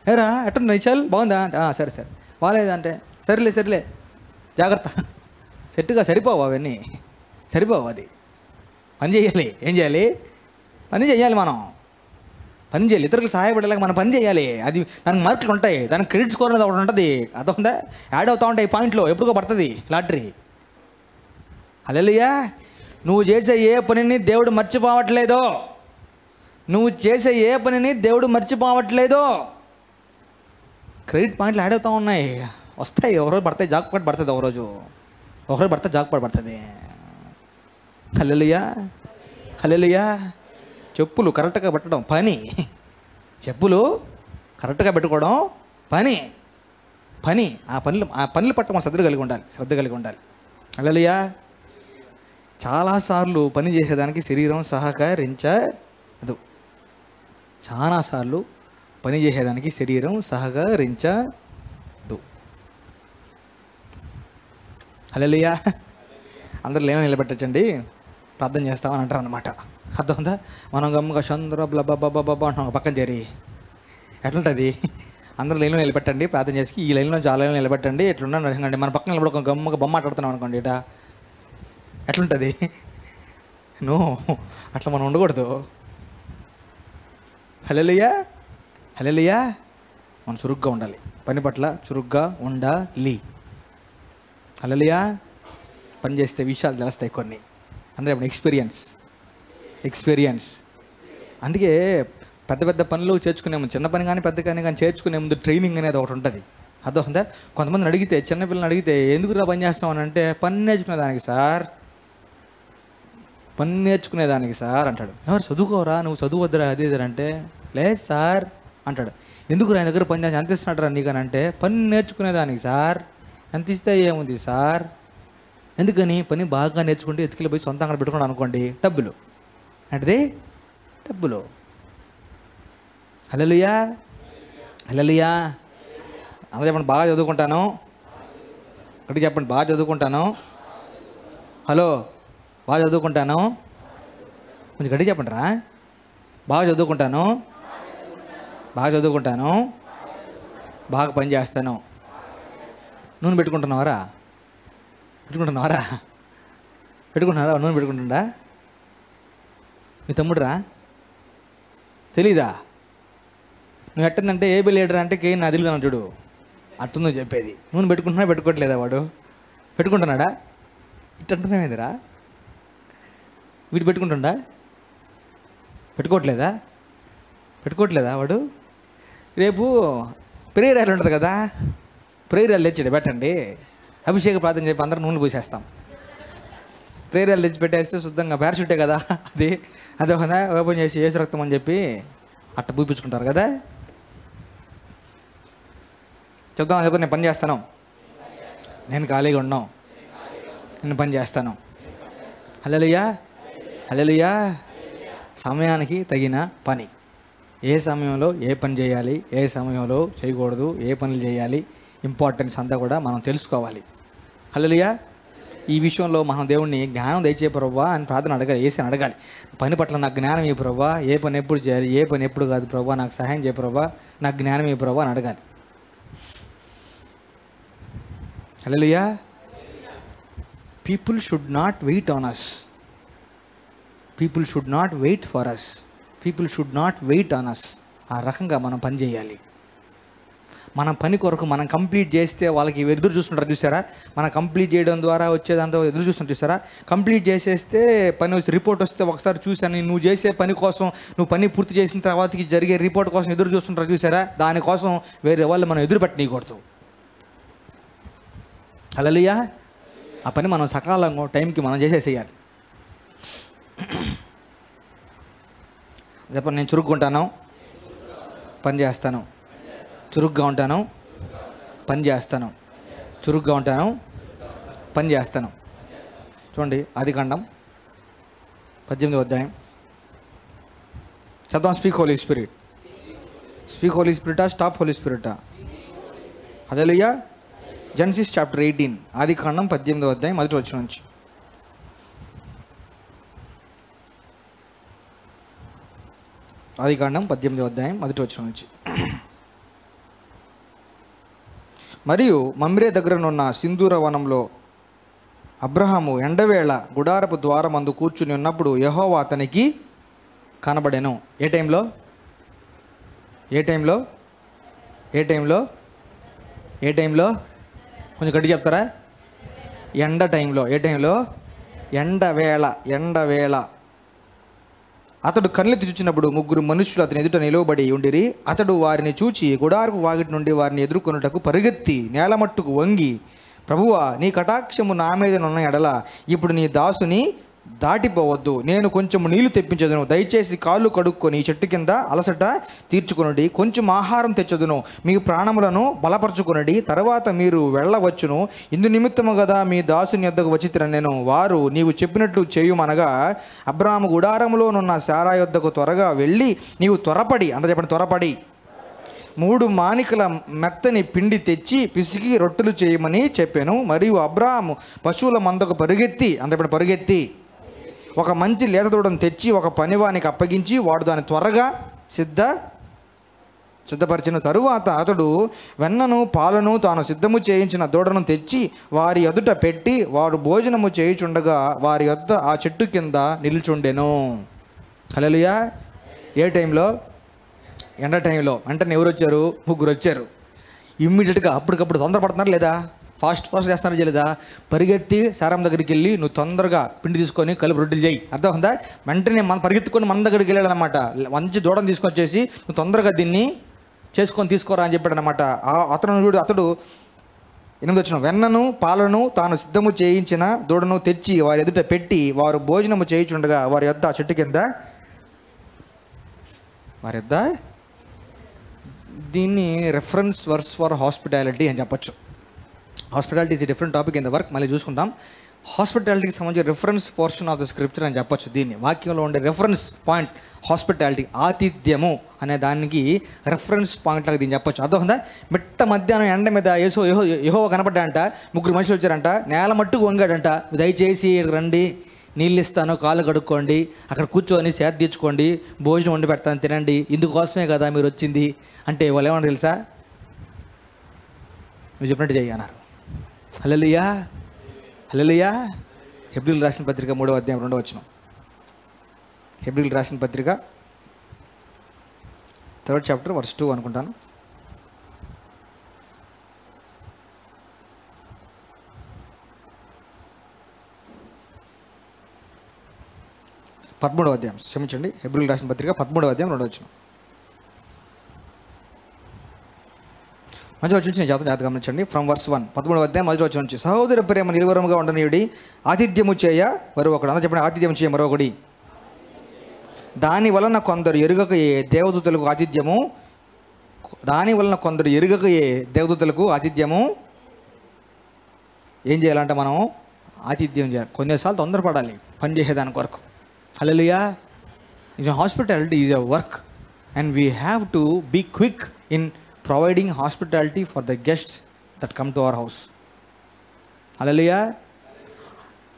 A: ఏరా ఎట్టుంది నిశాల్, బాగుందా అంటే సరే సరే, బాగాలేదంటే సరేలే జాగ్రత్త. సెట్గా సరిపోవు అవన్నీ, సరిపోవు. అది పని చేయాలి. ఏం చేయాలి? పని చేయాలి. మనం పని చేయాలి, ఇతరులకు సహాయపడేలాగా మనం పని చేయాలి. అది దానికి మార్కులు ఉంటాయి, దానికి క్రెడిట్ స్కోర్ అనేది ఒకటి ఉంటుంది. అదొందా యాడ్ అవుతూ ఉంటాయి పాయింట్లో, ఎప్పుడుకో పడుతుంది లాటరీ. హల్లెలూయా. నువ్వు చేసే ఏ పనిని దేవుడు మర్చిపోవట్లేదో, నువ్వు చేసే ఏ పనిని దేవుడు మర్చిపోవట్లేదో, క్రెడిట్ పాయింట్లు యాడ్ అవుతూ ఉన్నాయి, వస్తాయి. ఒకరోజు పడతాయి, జాక్పాట్ పడుతుంది. ఒకరోజు పడితే జాక్పాట్ పడుతుంది. హల్లెలూయా. హల్లెలూయా. చెప్పులు కరెక్ట్గా పెట్టడం పని, చెప్పులు కరెక్ట్గా పెట్టుకోవడం పని. ఆ పనులు పట్ల మనం శ్రద్ధ కలిగి ఉండాలి. హల్లెలూయా. చాలాసార్లు పని చేసేదానికి శరీరం సహకరించదు. చాలాసార్లు పని చేసేదానికి శరీరం సహకరించదు. హల్లెలూయా. అందరూ లేవని నిలబెట్టచ్చండి, ప్రార్థన చేస్తామని అంటారు అనమాట. అర్థం. మనం గమ్ముగా చంద్ర బ్లబ్బబ్బబ్బబ్బ అంటున్నాం పక్కన చేరి. ఎట్లుంటుంది? అందరూ లైన్లో నిలబెట్టండి, ప్రార్థన చేసి ఈ లైన్లో చాలా లైన్లో నిలబెట్టండి. ఎట్లున్నా నరసింగండి, మన పక్కన నిలబడి గమ్ముగా బొమ్మ ఆడుతున్నాం అనుకోండి, ఇట ఎట్లుంటుంది? అట్లా మనం ఉండకూడదు. హల్లెలూయా. హల్లెలూయా. మనం చురుగ్గా ఉండాలి, పని పట్ల చురుగ్గా ఉండాలి. హల్లెలూయా. పని చేస్తే విషయాలు తెలుస్తాయి కొన్ని. అందరూ ఎక్స్పీరియన్స్. అందుకే పెద్ద పెద్ద పనులు చేర్చుకునే ముందు, చిన్న పని కానీ పెద్ద కానీ చేర్చుకునే ముందు ట్రైనింగ్ అనేది ఒకటి ఉంటుంది. అర్థమవుతుందా? కొంతమందిని అడిగితే, చిన్నపిల్లల్ని అడిగితే ఎందుకురా పని చేస్తాం అని అంటే, పని నేర్చుకునేదానికి సార్ అంటాడు. ఎవరు చదువుకోరా, నువ్వు చదువువద్దురా అది ఇది అంటే, లేదు సార్ అంటాడు. ఎందుకు ఆయన దగ్గర పని చేసి ఎంత ఇస్తున్నాడు రా నీకని అంటే, పని నేర్చుకునేదానికి సార్. ఎంత ఇస్తే ఏముంది సార్? ఎందుకని? పని బాగా నేర్చుకుంటే ఎత్తుకెళ్ళి పోయి సొంతంగా పెట్టుకున్నాడు అనుకోండి, డబ్బులు అంటే డబ్బులు. హల్లెలూయా. హల్లెలూయా. అందరూ చెప్పండి, బాగా చదువుకుంటాను. ఒకటి చెప్పండి, బాగా చదువుకుంటాను. హలో, బాగా చదువుకుంటాను. కొంచెం గట్టి చెప్పండి రా. బాగా చదువుకుంటాను, బాగా పని చేస్తాను. నూనె పెట్టుకుంటున్నారా? నూనె పెట్టుకుంటుండా? మీ తమ్ముడురా? తెలీదా? నువ్వు ఎట్టుందంటే ఏబీ లీడర్ అంటే కేన్ నా తెలియదు చూడు, అట్టుందో చెప్పేది. నూనె పెట్టుకోవట్లేదా వాడు? పెట్టుకుంటున్నాడా? ఇట్ అంటున్నామేదిరా? వీడు పెట్టుకోవట్లేదా వాడు? రేపు ప్రేయర్ ర్యాలీ ఉంటుంది కదా, ప్రేయర్ ర్యాలీ తెచ్చాడు పెట్టండి, అభిషేక ప్రార్థన చెప్పి అందరూ నూనె పోసేస్తాం. ప్రేయర్ ర్యాలీ తెచ్చి పెట్టేస్తే శుద్ధంగా పారాషూటే కదా అది, అదే కదా ఓపెన్ చేసి యేసు రక్తం అని చెప్పి అట్ట పూపించుకుంటారు కదా. చెప్తాం చెప్పి, నేను పని చేస్తాను, నేను ఖాళీగా ఉన్నాను, నేను పని చేస్తాను. హల్లెలూయా. హల్లెలూయా. సమయానికి తగిన పని. ఏ సమయంలో ఏ పని చేయాలి, ఏ సమయంలో చేయకూడదు, ఏ పనులు చేయాలి, ఇంపార్టెన్స్ అంతా కూడా మనం తెలుసుకోవాలి. హల్లెలూయా. ఈ విషయంలో మనం దేవుణ్ణి జ్ఞానం దయచే ప్రభువా అని ప్రార్థన అడగాలి, ఏసని అడగాలి. పని పట్ల నాకు జ్ఞానం ఇవ్వు ప్రభువా, ఏ పని ఎప్పుడు చేయాలి, ఏ పని ఎప్పుడు కాదు ప్రభువా, నాకు సహాయం చేయ ప్రభువా, నాకు జ్ఞానం ఇవ్వు ప్రభువా అని అడగాలి. Hallelujah. People should not wait on us, people should not wait for us, people should not wait on us. ఆ రకంగా మనం పని చేయాలి. మన పని కొరకు మనం కంప్లీట్ చేస్తే వాళ్ళకి ఎదురు చూస్తుంటారు చూసారా, మనం కంప్లీట్ చేయడం ద్వారా వచ్చేదాంతో ఎదురు చూస్తుంటారు చూసారా. కంప్లీట్ చేసేస్తే పని వచ్చి రిపోర్ట్ వస్తే ఒకసారి చూసాను, నువ్వు చేసే పని కోసం, నువ్వు పని పూర్తి చేసిన తర్వాతకి జరిగే రిపోర్ట్ కోసం ఎదురు చూస్తుంటారు చూసారా. దానికోసం వేరే వాళ్ళు మనం ఎదురు పెట్టనీయకూడదు. హల్లెలూయా. ఆ పని మనం సకాలంగా టైంకి మనం చేసేసేయాలి. చెప్పండి, నేను చురుగ్గా ఉంటాను, పని చేస్తాను. చురుగ్గా ఉంటాను, పని చేస్తాను. చురుగ్గా ఉంటాను, పని చేస్తాను. చూడండి, ఆదికాండం 18వ అధ్యాయం చదవం. Speak Holi Spirit. Speak Holy స్పిరిటా, స్టాప్ హోలీ స్పిరిటా? హల్లెలూయా. జెనసిస్ చాప్టర్ 18, ఆదికాండం 18వ అధ్యాయం మొదటి వచనం నుంచి. ఆదికాండం 18వ అధ్యాయం మొదటి వచనం నుంచి. మరియు మమ్రే దగ్గరనున్న సింధూర వనంలో అబ్రహాము ఎండవేళ గుడారపు ద్వారమందు కూర్చుని ఉన్నప్పుడు యెహోవా అతనికి కనబడెను. ఏ టైంలో? ఏ టైంలో? ఏ టైంలో? ఏ టైంలో? కొంచెం గట్టి చెప్తారా? ఎండ టైంలో. ఏ టైంలో? ఎండవేళ. ఎండవేళ. అతడు కళ్ళెత్తి చూచినప్పుడు ముగ్గురు మనుషులు అతని ఎదుట నిలవబడి ఉండిరి. అతడు వారిని చూచి గుడారపు వాకిటి నుండి వారిని ఎదుర్కొనుటకు పరిగెత్తి నేలమట్టుకు వంగి, ప్రభువా, నీ కటాక్షము నా మీద నున్న ఎడల ఇప్పుడు నీ దాసుని దాటిపోవద్దు, నేను కొంచెం నీళ్లు తెప్పించదును, దయచేసి కాళ్ళు కడుక్కొని చెట్టు కింద అలసట తీర్చుకొనుడి, కొంచెం ఆహారం తెచ్చదును, మీ ప్రాణములను బలపరచుకొనుడి, తర్వాత మీరు వెళ్ళవచ్చును, ఇందు నిమిత్తము కదా మీ దాసుని యొద్దకు వచ్చితిరనెను. వారు నీవు చెప్పినట్లు చేయుమనగా అబ్రాహాము గుడారములోనున్న శారా యొద్దకు త్వరగా వెళ్ళి, నీవు త్వరపడి, అంత చెప్పండి, త్వరపడి 3 మానికల మెత్తని పిండి తెచ్చి పిసికి రొట్టెలు చేయమని చెప్పాను. మరియు అబ్రాహాము పశువుల మందకు పరిగెత్తి, అంత చెప్పండి, పరిగెత్తి ఒక మంచి లేత దూడను తెచ్చి ఒక పనివానికి అప్పగించి వాడు దాన్ని త్వరగా సిద్ధపరిచిన తరువాత అతడు వెన్నను పాలను తాను సిద్ధము చేయించిన దూడను తెచ్చి వారి ఎదుట పెట్టి వాడు భోజనము చేయుచుండగా వారి యొద్ద ఆ చెట్టు కింద నిల్చుండెను. హల్లెలూయా. ఏ టైంలో? ఎండ టైంలో. వెంటనే ఎవరు వచ్చారు? ముగ్గురు వచ్చారు. ఇమ్మీడియట్గా అప్పటికప్పుడు తొందరపడుతున్నారు లేదా? ఫాస్ట్ చేస్తున్నారు చేయలేదా? పరిగెత్తి సారం దగ్గరికి వెళ్ళి, నువ్వు తొందరగా పిండి తీసుకొని కలిపి రొట్టెలు చేయి. అర్థం ఉందా? వెంటనే మనం పరిగెత్తుకొని మన దగ్గరికి వెళ్ళాడనమాట. మంచి దూడను తీసుకొచ్చేసి నువ్వు తొందరగా దీన్ని చేసుకొని తీసుకోరా అని చెప్పాడు అనమాట. అతడు 8వ వచనం, వెన్నను పాలను తాను సిద్ధము చేయించిన దూడను తెచ్చి వారి ఎదుట పెట్టి వారు భోజనము చేయుచుండగా వారి యొద్ద చెట్టు కింద వారి యొద్ద. దీన్ని రెఫరెన్స్ వర్స్ ఫర్ హాస్పిటాలిటీ అని చెప్పచ్చు. Hospitality is different topic in the work, మళ్ళీ చూసుకుంటాం. హాస్పిటాలిటీకి సంబంధించిన reference portion of the scripture అని చెప్పచ్చు. దీన్ని వాక్యంలో ఉండే రెఫరెన్స్ పాయింట్ హాస్పిటాలిటీ, ఆతిథ్యము అనే దానికి రెఫరెన్స్ పాయింట్ లాగా దీన్ని చెప్పచ్చు. అర్థమైందా? మిట్ట మధ్యాహ్నం ఎండ మీద యెహోవా కనపడ్డాడంట. ముగ్గురు మనుషులు వచ్చారంట. నేల మట్టుకు వంగాడంట. దయచేసి రండి, నీళ్ళు ఇస్తాను, కాళ్ళు కడుక్కోండి, అక్కడ కూర్చొని సేద తీర్చుకోండి, భోజనం వండి పెడతాను, తినండి, ఇందుకోసమే కదా మీరు వచ్చింది అంటే వాళ్ళు ఏమన్నా తెలుసా? నువ్వు చెప్పినట్టు చెయ్యి అన్నారు. హల్లెలూయా. హల్లెలూయా. హెబ్రీయులకు రాసిన పత్రిక 3వ అధ్యాయం 2వ వచనం. హెబ్రీయులకు రాసిన పత్రిక 3rd చాప్టర్ వర్స్ 2 అనుకుంటాను. పదమూడవ అధ్యాయం, క్షమించండి, హెబ్రీయులకు రాసిన పత్రిక 13వ అధ్యాయం 2వ వచనం. మంచి వచ్చి నేను జాగ్రత్త గమనించండి. ఫ్రమ్ వర్స్ 1, 13వ అధ్యాయం మొదటి వచనం నుంచి, సహోదర ప్రేమ నిలువరముగా ఉండనీయుడి, ఆతిథ్యము చేయ మరొకడు. అంతా చెప్పండి, ఆతిథ్యం చేయ మరొకడి. దాని వలన కొందరు ఎరుగకయే దేవదూతలకు ఆతిథ్యము, దాని వలన కొందరు ఎరుగకయే దేవదూతలకు ఆతిథ్యము. ఏం చేయాలంటే మనం ఆతిథ్యం చేయాలి. కొన్నిసార్లు తొందరపడాలి పని చేసేదాని కొరకు. Hallelujah. Hospitality is a work and we have to be quick in providing hospitality for the guests that come to our house. Hallelujah.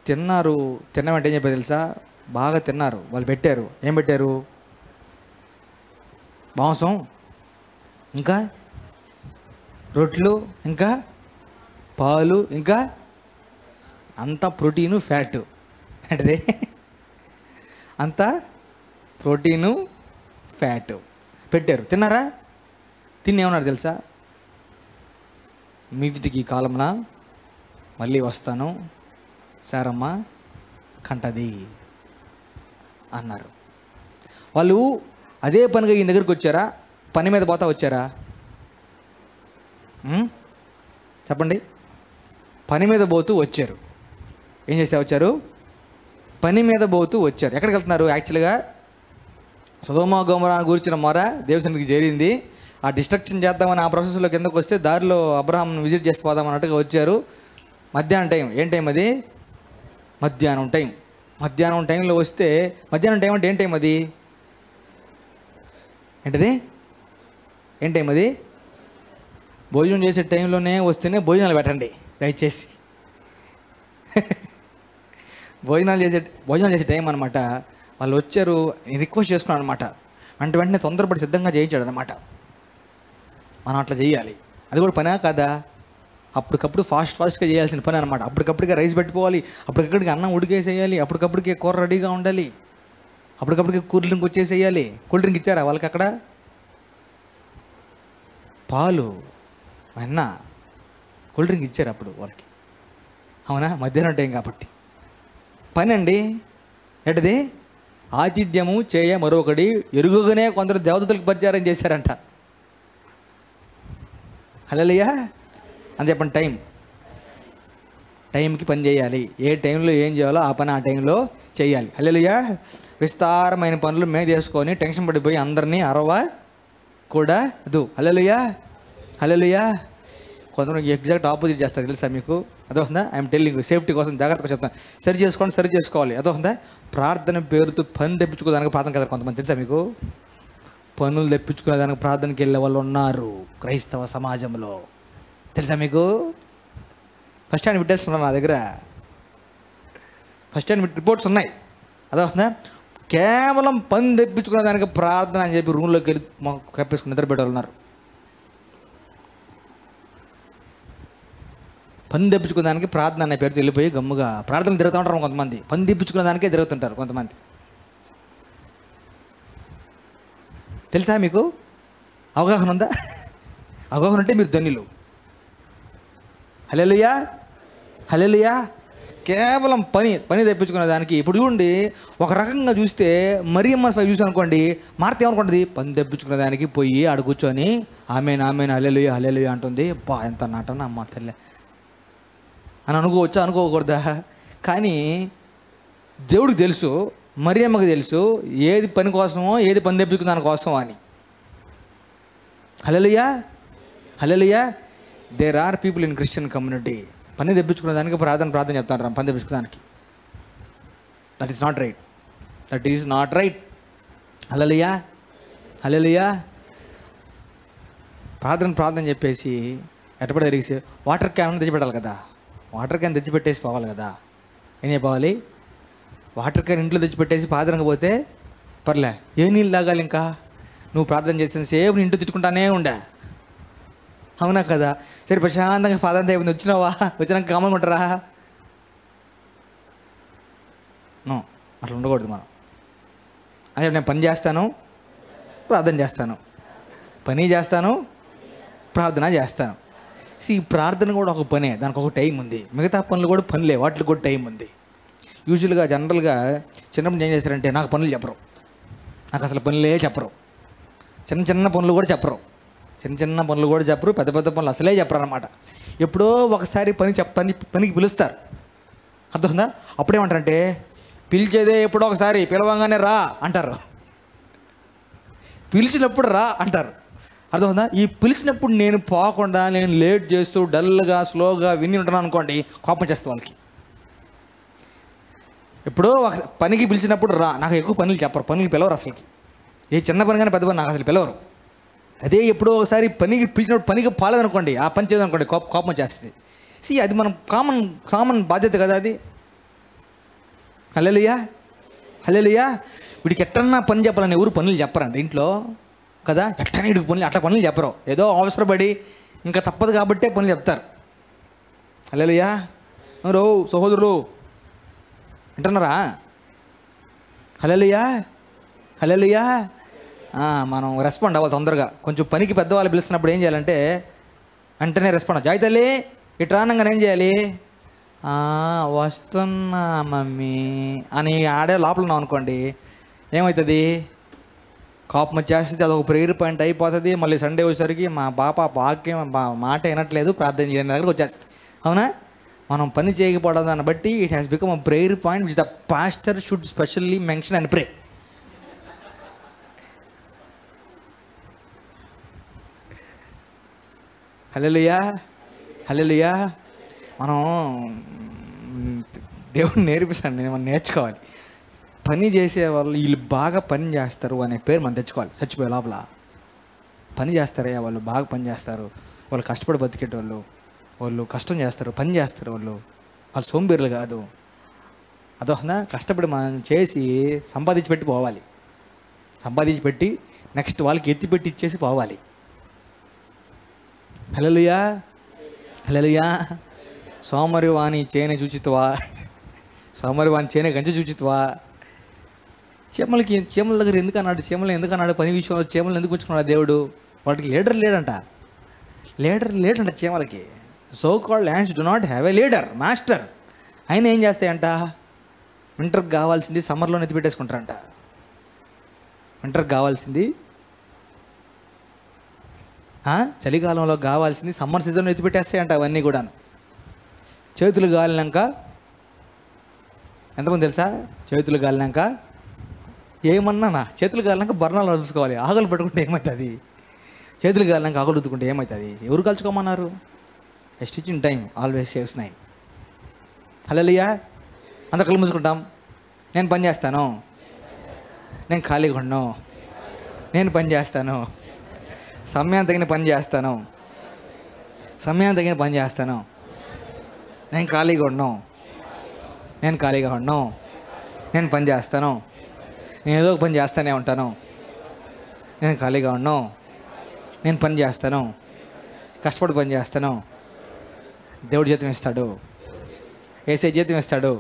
A: తిన్నారు, తిన్న వెంటనే ఏం చెప్పారు తెలుసా? బాగా తిన్నారు. వాళ్ళు పెట్టారు, ఏం పెట్టారు? మాంసం, ఇంకా రొట్లు, ఇంకా పాలు, ఇంకా అంతా ప్రోటీను ఫ్యాటు. అంటే అంతా ప్రోటీను ఫ్యాటు పెట్టారు. తిన్నారా? తిని ఏమన్నారు తెలుసా? మీదిటికి కాలంన మళ్ళీ వస్తాను, సారమ్మ కంటది అన్నారు. వాళ్ళు అదే పనిగా ఈయన దగ్గరికి వచ్చారా? పని మీద పోతా వచ్చారా? చెప్పండి. పని మీద పోతూ వచ్చారు. ఏం చేసా వచ్చారు? పని మీద పోతూ వచ్చారు. ఎక్కడికి వెళ్తున్నారు? యాక్చువల్గా సొదొమ గొమొర్రా గురించిన మొర దేవుని సన్నిధికి చేరింది. ఆ డిస్ట్రక్షన్ చేద్దామని ఆ ప్రాసెస్లో కిందకు వస్తే దారిలో అబ్రహాంను విజిట్ చేసి పోదాం అన్నట్టుగా వచ్చారు. మధ్యాహ్నం టైం. ఏం టైం అది? మధ్యాహ్నం టైం. మధ్యాహ్నం టైంలో వస్తే, మధ్యాహ్నం టైం అంటే ఏం టైం అది? ఏంటిది? ఏం టైం అది? భోజనం చేసే టైంలోనే వస్తేనే భోజనాలు పెట్టండి దయచేసి. భోజనాలు చేసే టైం అనమాట. వాళ్ళు వచ్చారు, రిక్వెస్ట్ చేసుకున్నాను అనమాట. వెంటనే తొందరపడి సిద్ధంగా చేయించాడు అనమాట. మనం అట్లా చేయాలి. అది కూడా పనా కాదా? అప్పటికప్పుడు ఫాస్ట్గా చేయాల్సిన పని అనమాట. అప్పటికప్పుడుగా రైస్ పెట్టుకోవాలి, అప్పటికప్పటికి అన్నం ఉడికేసేయాలి, అప్పటికప్పటికే కూర రెడీగా ఉండాలి, అప్పటికప్పటికి కూల్ డ్రింక్ వచ్చేసేయాలి. కూల్ డ్రింక్ ఇచ్చారా వాళ్ళకి? అక్కడ పాలు, అన్న, కూల్ డ్రింక్ ఇచ్చారు అప్పుడు వాళ్ళకి. అవునా? మధ్యాహ్నం టైం కాబట్టి పని అండి. ఏంటది? ఆతిథ్యము చేయ మరొకటి ఎరుగుగానే కొందరు దేవదూతలకు పరిచారం చేశారంట. హల్లెలూయా అని చెప్పండి. టైంకి పని చేయాలి. ఏ టైంలో ఏం చేయాలో ఆ పని ఆ టైంలో చేయాలి. హల్లెలూయా. విస్తారమైన పనులు మేము చేసుకొని టెన్షన్ పడిపోయి అందరినీ కూడా అదు. హల్లెలూయా. హల్లెలూయా. కొంతమంది ఎగ్జాక్ట్ ఆపోజిట్ చేస్తారు తెలుసా మీకు? అదొందా? ఐఎమ్ టెల్లింగ్, సేఫ్టీ కోసం జాగ్రత్తగా చెప్తాను. సరి చేసుకోవాలి. అదొందా? ప్రార్థన పేరుతో పని తెప్పించుకోవడానికి ప్రార్థన కదా కొంతమంది, తెలుసా మీకు? పనులు తెప్పించుకునేదానికి ప్రార్థనకి వెళ్ళే వాళ్ళు ఉన్నారు క్రైస్తవ సమాజంలో, తెలుసా మీకు? ఫస్ట్ హ్యాండ్ విట్నెస్ ఉన్నారు నా దగ్గర. ఫస్ట్ హ్యాండ్ రిపోర్ట్స్ ఉన్నాయి. అదొందా? కేవలం పని తెప్పించుకునే దానికి ప్రార్థన అని చెప్పి రూమ్లోకి వెళ్ళి కప్పేసుకుని నిద్రపెట్టే ఉన్నారు. పని తెప్పించుకునే దానికి ప్రార్థన అనే పేరుతో వెళ్ళిపోయి గమ్ముగా ప్రార్థనలు తిరుగుతూ ఉంటారు కొంతమంది. పని తెప్పించుకునే దానికే తిరుగుతుంటారు కొంతమంది, తెలుసా మీకు? అవగాహన ఉందా? అవగాహన ఉంటే మీరు ధన్యులు. హల్లెలూయా. హల్లెలూయా. కేవలం పని తెప్పించుకునే దానికి. ఇప్పుడు చూడండి, ఒక రకంగా చూస్తే మరియమ్మ 5 చూసాం అనుకోండి, మార్త ఏమనుకుంటుంది? పని తెప్పించుకునే దానికి పోయి ఆడ కూర్చొని ఆమెన్ హల్లెలూయా హల్లెలూయా అంటుంది. బా ఎంత నాటన అమ్మ తల్లి అని అనుకోవచ్చా? అనుకోకూడదా? కానీ దేవుడికి తెలుసు, మరియమ్మకి తెలుసు ఏది పని కోసమో, ఏది పని తెప్పించుకునే దాని కోసం అని. Hallelujah. Hallelujah. There are people in Christian community పని తెప్పించుకునే దానికి ప్రార్థన చెప్తాను. పని తెప్పించుకోవడానికి that is not right. Hallelujah. Hallelujah. ప్రార్థన చెప్పేసి ఎట్టపడి తిరిగేసి వాటర్ క్యాన్ తెచ్చిపెట్టాలి కదా. వాటర్ క్యాన్ తెచ్చిపెట్టేసి పోవాలి కదా. ఏం చెప్పాలి? వాటర్ క్యాన్ ఇంట్లో తెచ్చిపెట్టేసి ప్రార్థనకు పోతే పర్లే, ఏ నీళ్ళు తాగాలి? ఇంకా నువ్వు ప్రార్థన చేసిన సేపు నీ ఇంట్లో తిట్టుకుంటానే ఉండే, అవునా కదా? సరే ప్రశాంతంగా ప్రార్థన అయిపోయింది, వచ్చినాక కామనుకుంటారా? అట్లా ఉండకూడదు మనం. అదే నేను పని చేస్తాను, ప్రార్థన చేస్తాను, పని చేస్తాను, ప్రార్థన చేస్తాను. ఈ ప్రార్థన కూడా ఒక పనే, దానికి ఒక టైం ఉంది. మిగతా పనులు కూడా పనులే, వాటికి కూడా టైం ఉంది. యూజువల్గా జనరల్గా చిన్నప్పుడు ఏం చేశారంటే నాకు పనులు చెప్పరు, నాకు అసలు పనులే చెప్పరు. చిన్న పనులు కూడా చెప్పరు, పెద్ద పనులు అసలే చెప్పరు అనమాట. ఎప్పుడో ఒకసారి పనికి పిలుస్తారు, అర్థమవుతుందా? అప్పుడేమంటారంటే పిలిచేదే ఎప్పుడో ఒకసారి, పిలవంగానే రా అంటారు, పిలిచినప్పుడు రా అంటారు, అర్థమవుతుందా? ఈ పిలిచినప్పుడు నేను పోకుండా నేను లేట్ చేస్తూ డల్గా స్లోగా విని ఉంటాను అనుకోండి, కోపం చేస్తాను వాళ్ళకి. ఎప్పుడో ఒక పనికి పిలిచినప్పుడు రా, నాకు ఎక్కువ పనులు చెప్పరు, పనులు పిలవరు అసలుకి. ఏ చిన్న పని కానీ పెద్ద పని నాకు అసలు పిలవరు. అదే ఎప్పుడో ఒకసారి పనికి పిలిచినప్పుడు పనికి పాలేదనుకోండి, ఆ పని చేయదనుకోండి, కోపం వచ్చేస్తుంది. అది మనం కామన్ బాధ్యత కదా అది. హల్లెలూయా, హల్లెలూయా. వీడికి ఎట్టన్నా పని చెప్పాలని ఎవరు పనులు చెప్పరండి ఇంట్లో కదా. ఎట్టని వీడికి పనులు, అట్లా పనులు చెప్పరు. ఏదో అవసరపడి ఇంకా తప్పదు కాబట్టే పనులు చెప్తారు. హల్లెలూయా. రో సహోదరులు వింటున్నారా? హల్లెలూయా, హల్లెలూయా. మనం రెస్పాండ్ అవ్వాలి తొందరగా. కొంచెం పనికి పెద్దవాళ్ళు పిలుస్తున్నప్పుడు ఏం చేయాలంటే వెంటనే రెస్పాండ్. జాయ్ తల్లి ఇటు రానంగానే ఏం చేయాలి? వస్తున్నా మమ్మీ అని ఆడే లోపల ఉన్నాం అనుకోండి, ఏమవుతుంది? కోపం వచ్చేస్తుంది. అదొక ప్రేయర్ పాయింట్ అయిపోతుంది. మళ్ళీ సండే వచ్చేసరికి మా పాప వాక్యం మాట వినట్లేదు, ప్రార్థన చేయని దగ్గరకు వచ్చేస్తుంది. అవునా? మనం పని చేయకపోవడం దాన్ని బట్టి it has become a prayer point which the pastor should specially mention and pray. Hallelujah, hallelujah. మనం దేవుడిని నేర్పిస్తాను, మనం నేర్చుకోవాలి. పని చేసేవాళ్ళు వీళ్ళు బాగా పని చేస్తారు అనే పేరు మనం తెచ్చుకోవాలి. చచ్చిపోయే లోపల పని చేస్తారయ్యా వాళ్ళు, బాగా పని చేస్తారు, వాళ్ళు కష్టపడి బతికేటోళ్ళు, వాళ్ళు కష్టం చేస్తారు, పని చేస్తారు, వాళ్ళు సోంబేరులు కాదు. అదొకనా కష్టపడి మనం చేసి సంపాదించి పెట్టి పోవాలి. సంపాదించి పెట్టి నెక్స్ట్ వాళ్ళకి ఎత్తిపెట్టి ఇచ్చేసి పోవాలి. హల్లెలూయా, హల్లెలూయా. సోమరి వాణి చేనే చూచిత్వా, సోమరి వాణి చేనే గంజ చూచిత్వా. చీమల దగ్గర ఎందుకు అన్నాడు? పని విషయంలో చీమలు ఎందుకు ఉంచుకున్నాడు దేవుడు? వాటికి లీడర్ లేడంట చీమలకి. So called lands do not have a leader, master. ఆయన ఏం చేస్తాయంట? వింటర్కి కావాల్సింది సమ్మర్లో ఎత్తి పెట్టేసుకుంటారంట. వింటర్కి కావాల్సింది, చలికాలంలో కావాల్సింది సమ్మర్ సీజన్లో ఎత్తి పెట్టేస్తాయంట. అవన్నీ కూడా చేతులు గాలినాక, ఎంతమంది తెలుసా? చేతులు గాలినాక ఏమన్నానా? చేతులు గాలినాక బర్ణాలు అదుసుకోవాలి. ఆకలి పట్టుకుంటే ఏమవుతుంది? చేతులు గాలినాక ఆకలి ఉతుకుంటే ఏమవుతుంది? ఎవరు కలుసుకోమన్నారు? A stitch in time always saves 9. Hallelujah. అంత కళ్ళు మూసుకుంటాం. నేను పని చేస్తాను, నేను ఖాళీగా ఉండను, నేను పని చేస్తాను, సమయం తగిన పని చేస్తాను, నేను ఖాళీగా ఉండను, నేను పని చేస్తాను, నేను ఏదో ఒక పని చేస్తూనే ఉంటాను, నేను ఖాళీగా ఉండను, నేను పని చేస్తాను, కష్టపడి పని చేస్తాను. దేవుడు జీతం ఇస్తాడు, యేసయ్య జీతం ఇస్తాడు,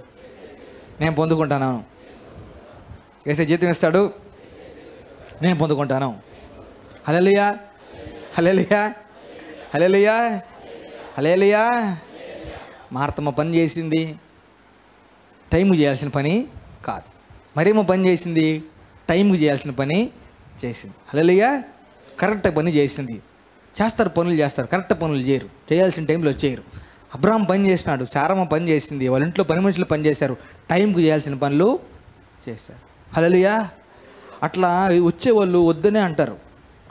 A: నేను పొందుకుంటాను. యేసయ్య జీతం ఇస్తాడు, నేను పొందుకుంటాను. హల్లెలూయా, హల్లెలూయా, హల్లెలూయా, హల్లెలూయా. మార్తమ్మ పని చేసింది, టైంకి చేయాల్సిన పని కాదు. మరేమో పని చేసింది, టైంకి చేయాల్సిన పని చేసింది. హల్లెలూయా. కరెక్ట్ పని చేసింది. చేస్తారు, పనులు చేస్తారు, కరెక్ట్ పనులు చేయరు, చేయాల్సిన టైంలో చేయరు. అబ్రాహాం పని చేసినాడు, శారమ్మ పని చేసింది, వాళ్ళ ఇంట్లో పని మనుషులు పని చేశారు, టైంకి చేయాల్సిన పనులు చేశారు. హల్లెలూయా. అట్లా వచ్చేవాళ్ళు వద్దనే అంటారు,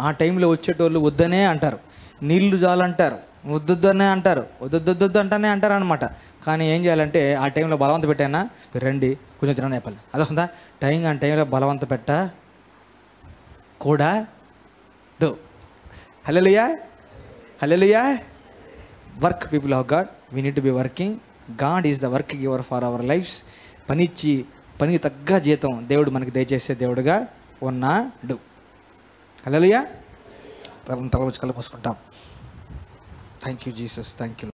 A: ఆ టైంలో వచ్చేటోళ్ళు వద్దనే అంటారు, నీళ్లు చాలంటారు, వద్దొద్దనే అంటారు, వద్దొద్దొద్దు అంటానే అంటారు అనమాట. కానీ ఏం చేయాలంటే ఆ టైంలో బలవంత పెట్టానా, రండి కొంచెం తినని చెప్పాలి. అదొందా టైంలో బలవంత పెట్ట కూడా డు. Hallelujah, hallelujah. Work people of God, we need to be working. God is the work giver for our lives. పనికి తగ్గ జీతం దేవుడు మనకి దయచేసే దేవుడుగా ఉన్నాడు. హల్లెలూయా. తల వచ్చి కళ్ళు మూసుకుంటాం. Thank you Jesus, thank you.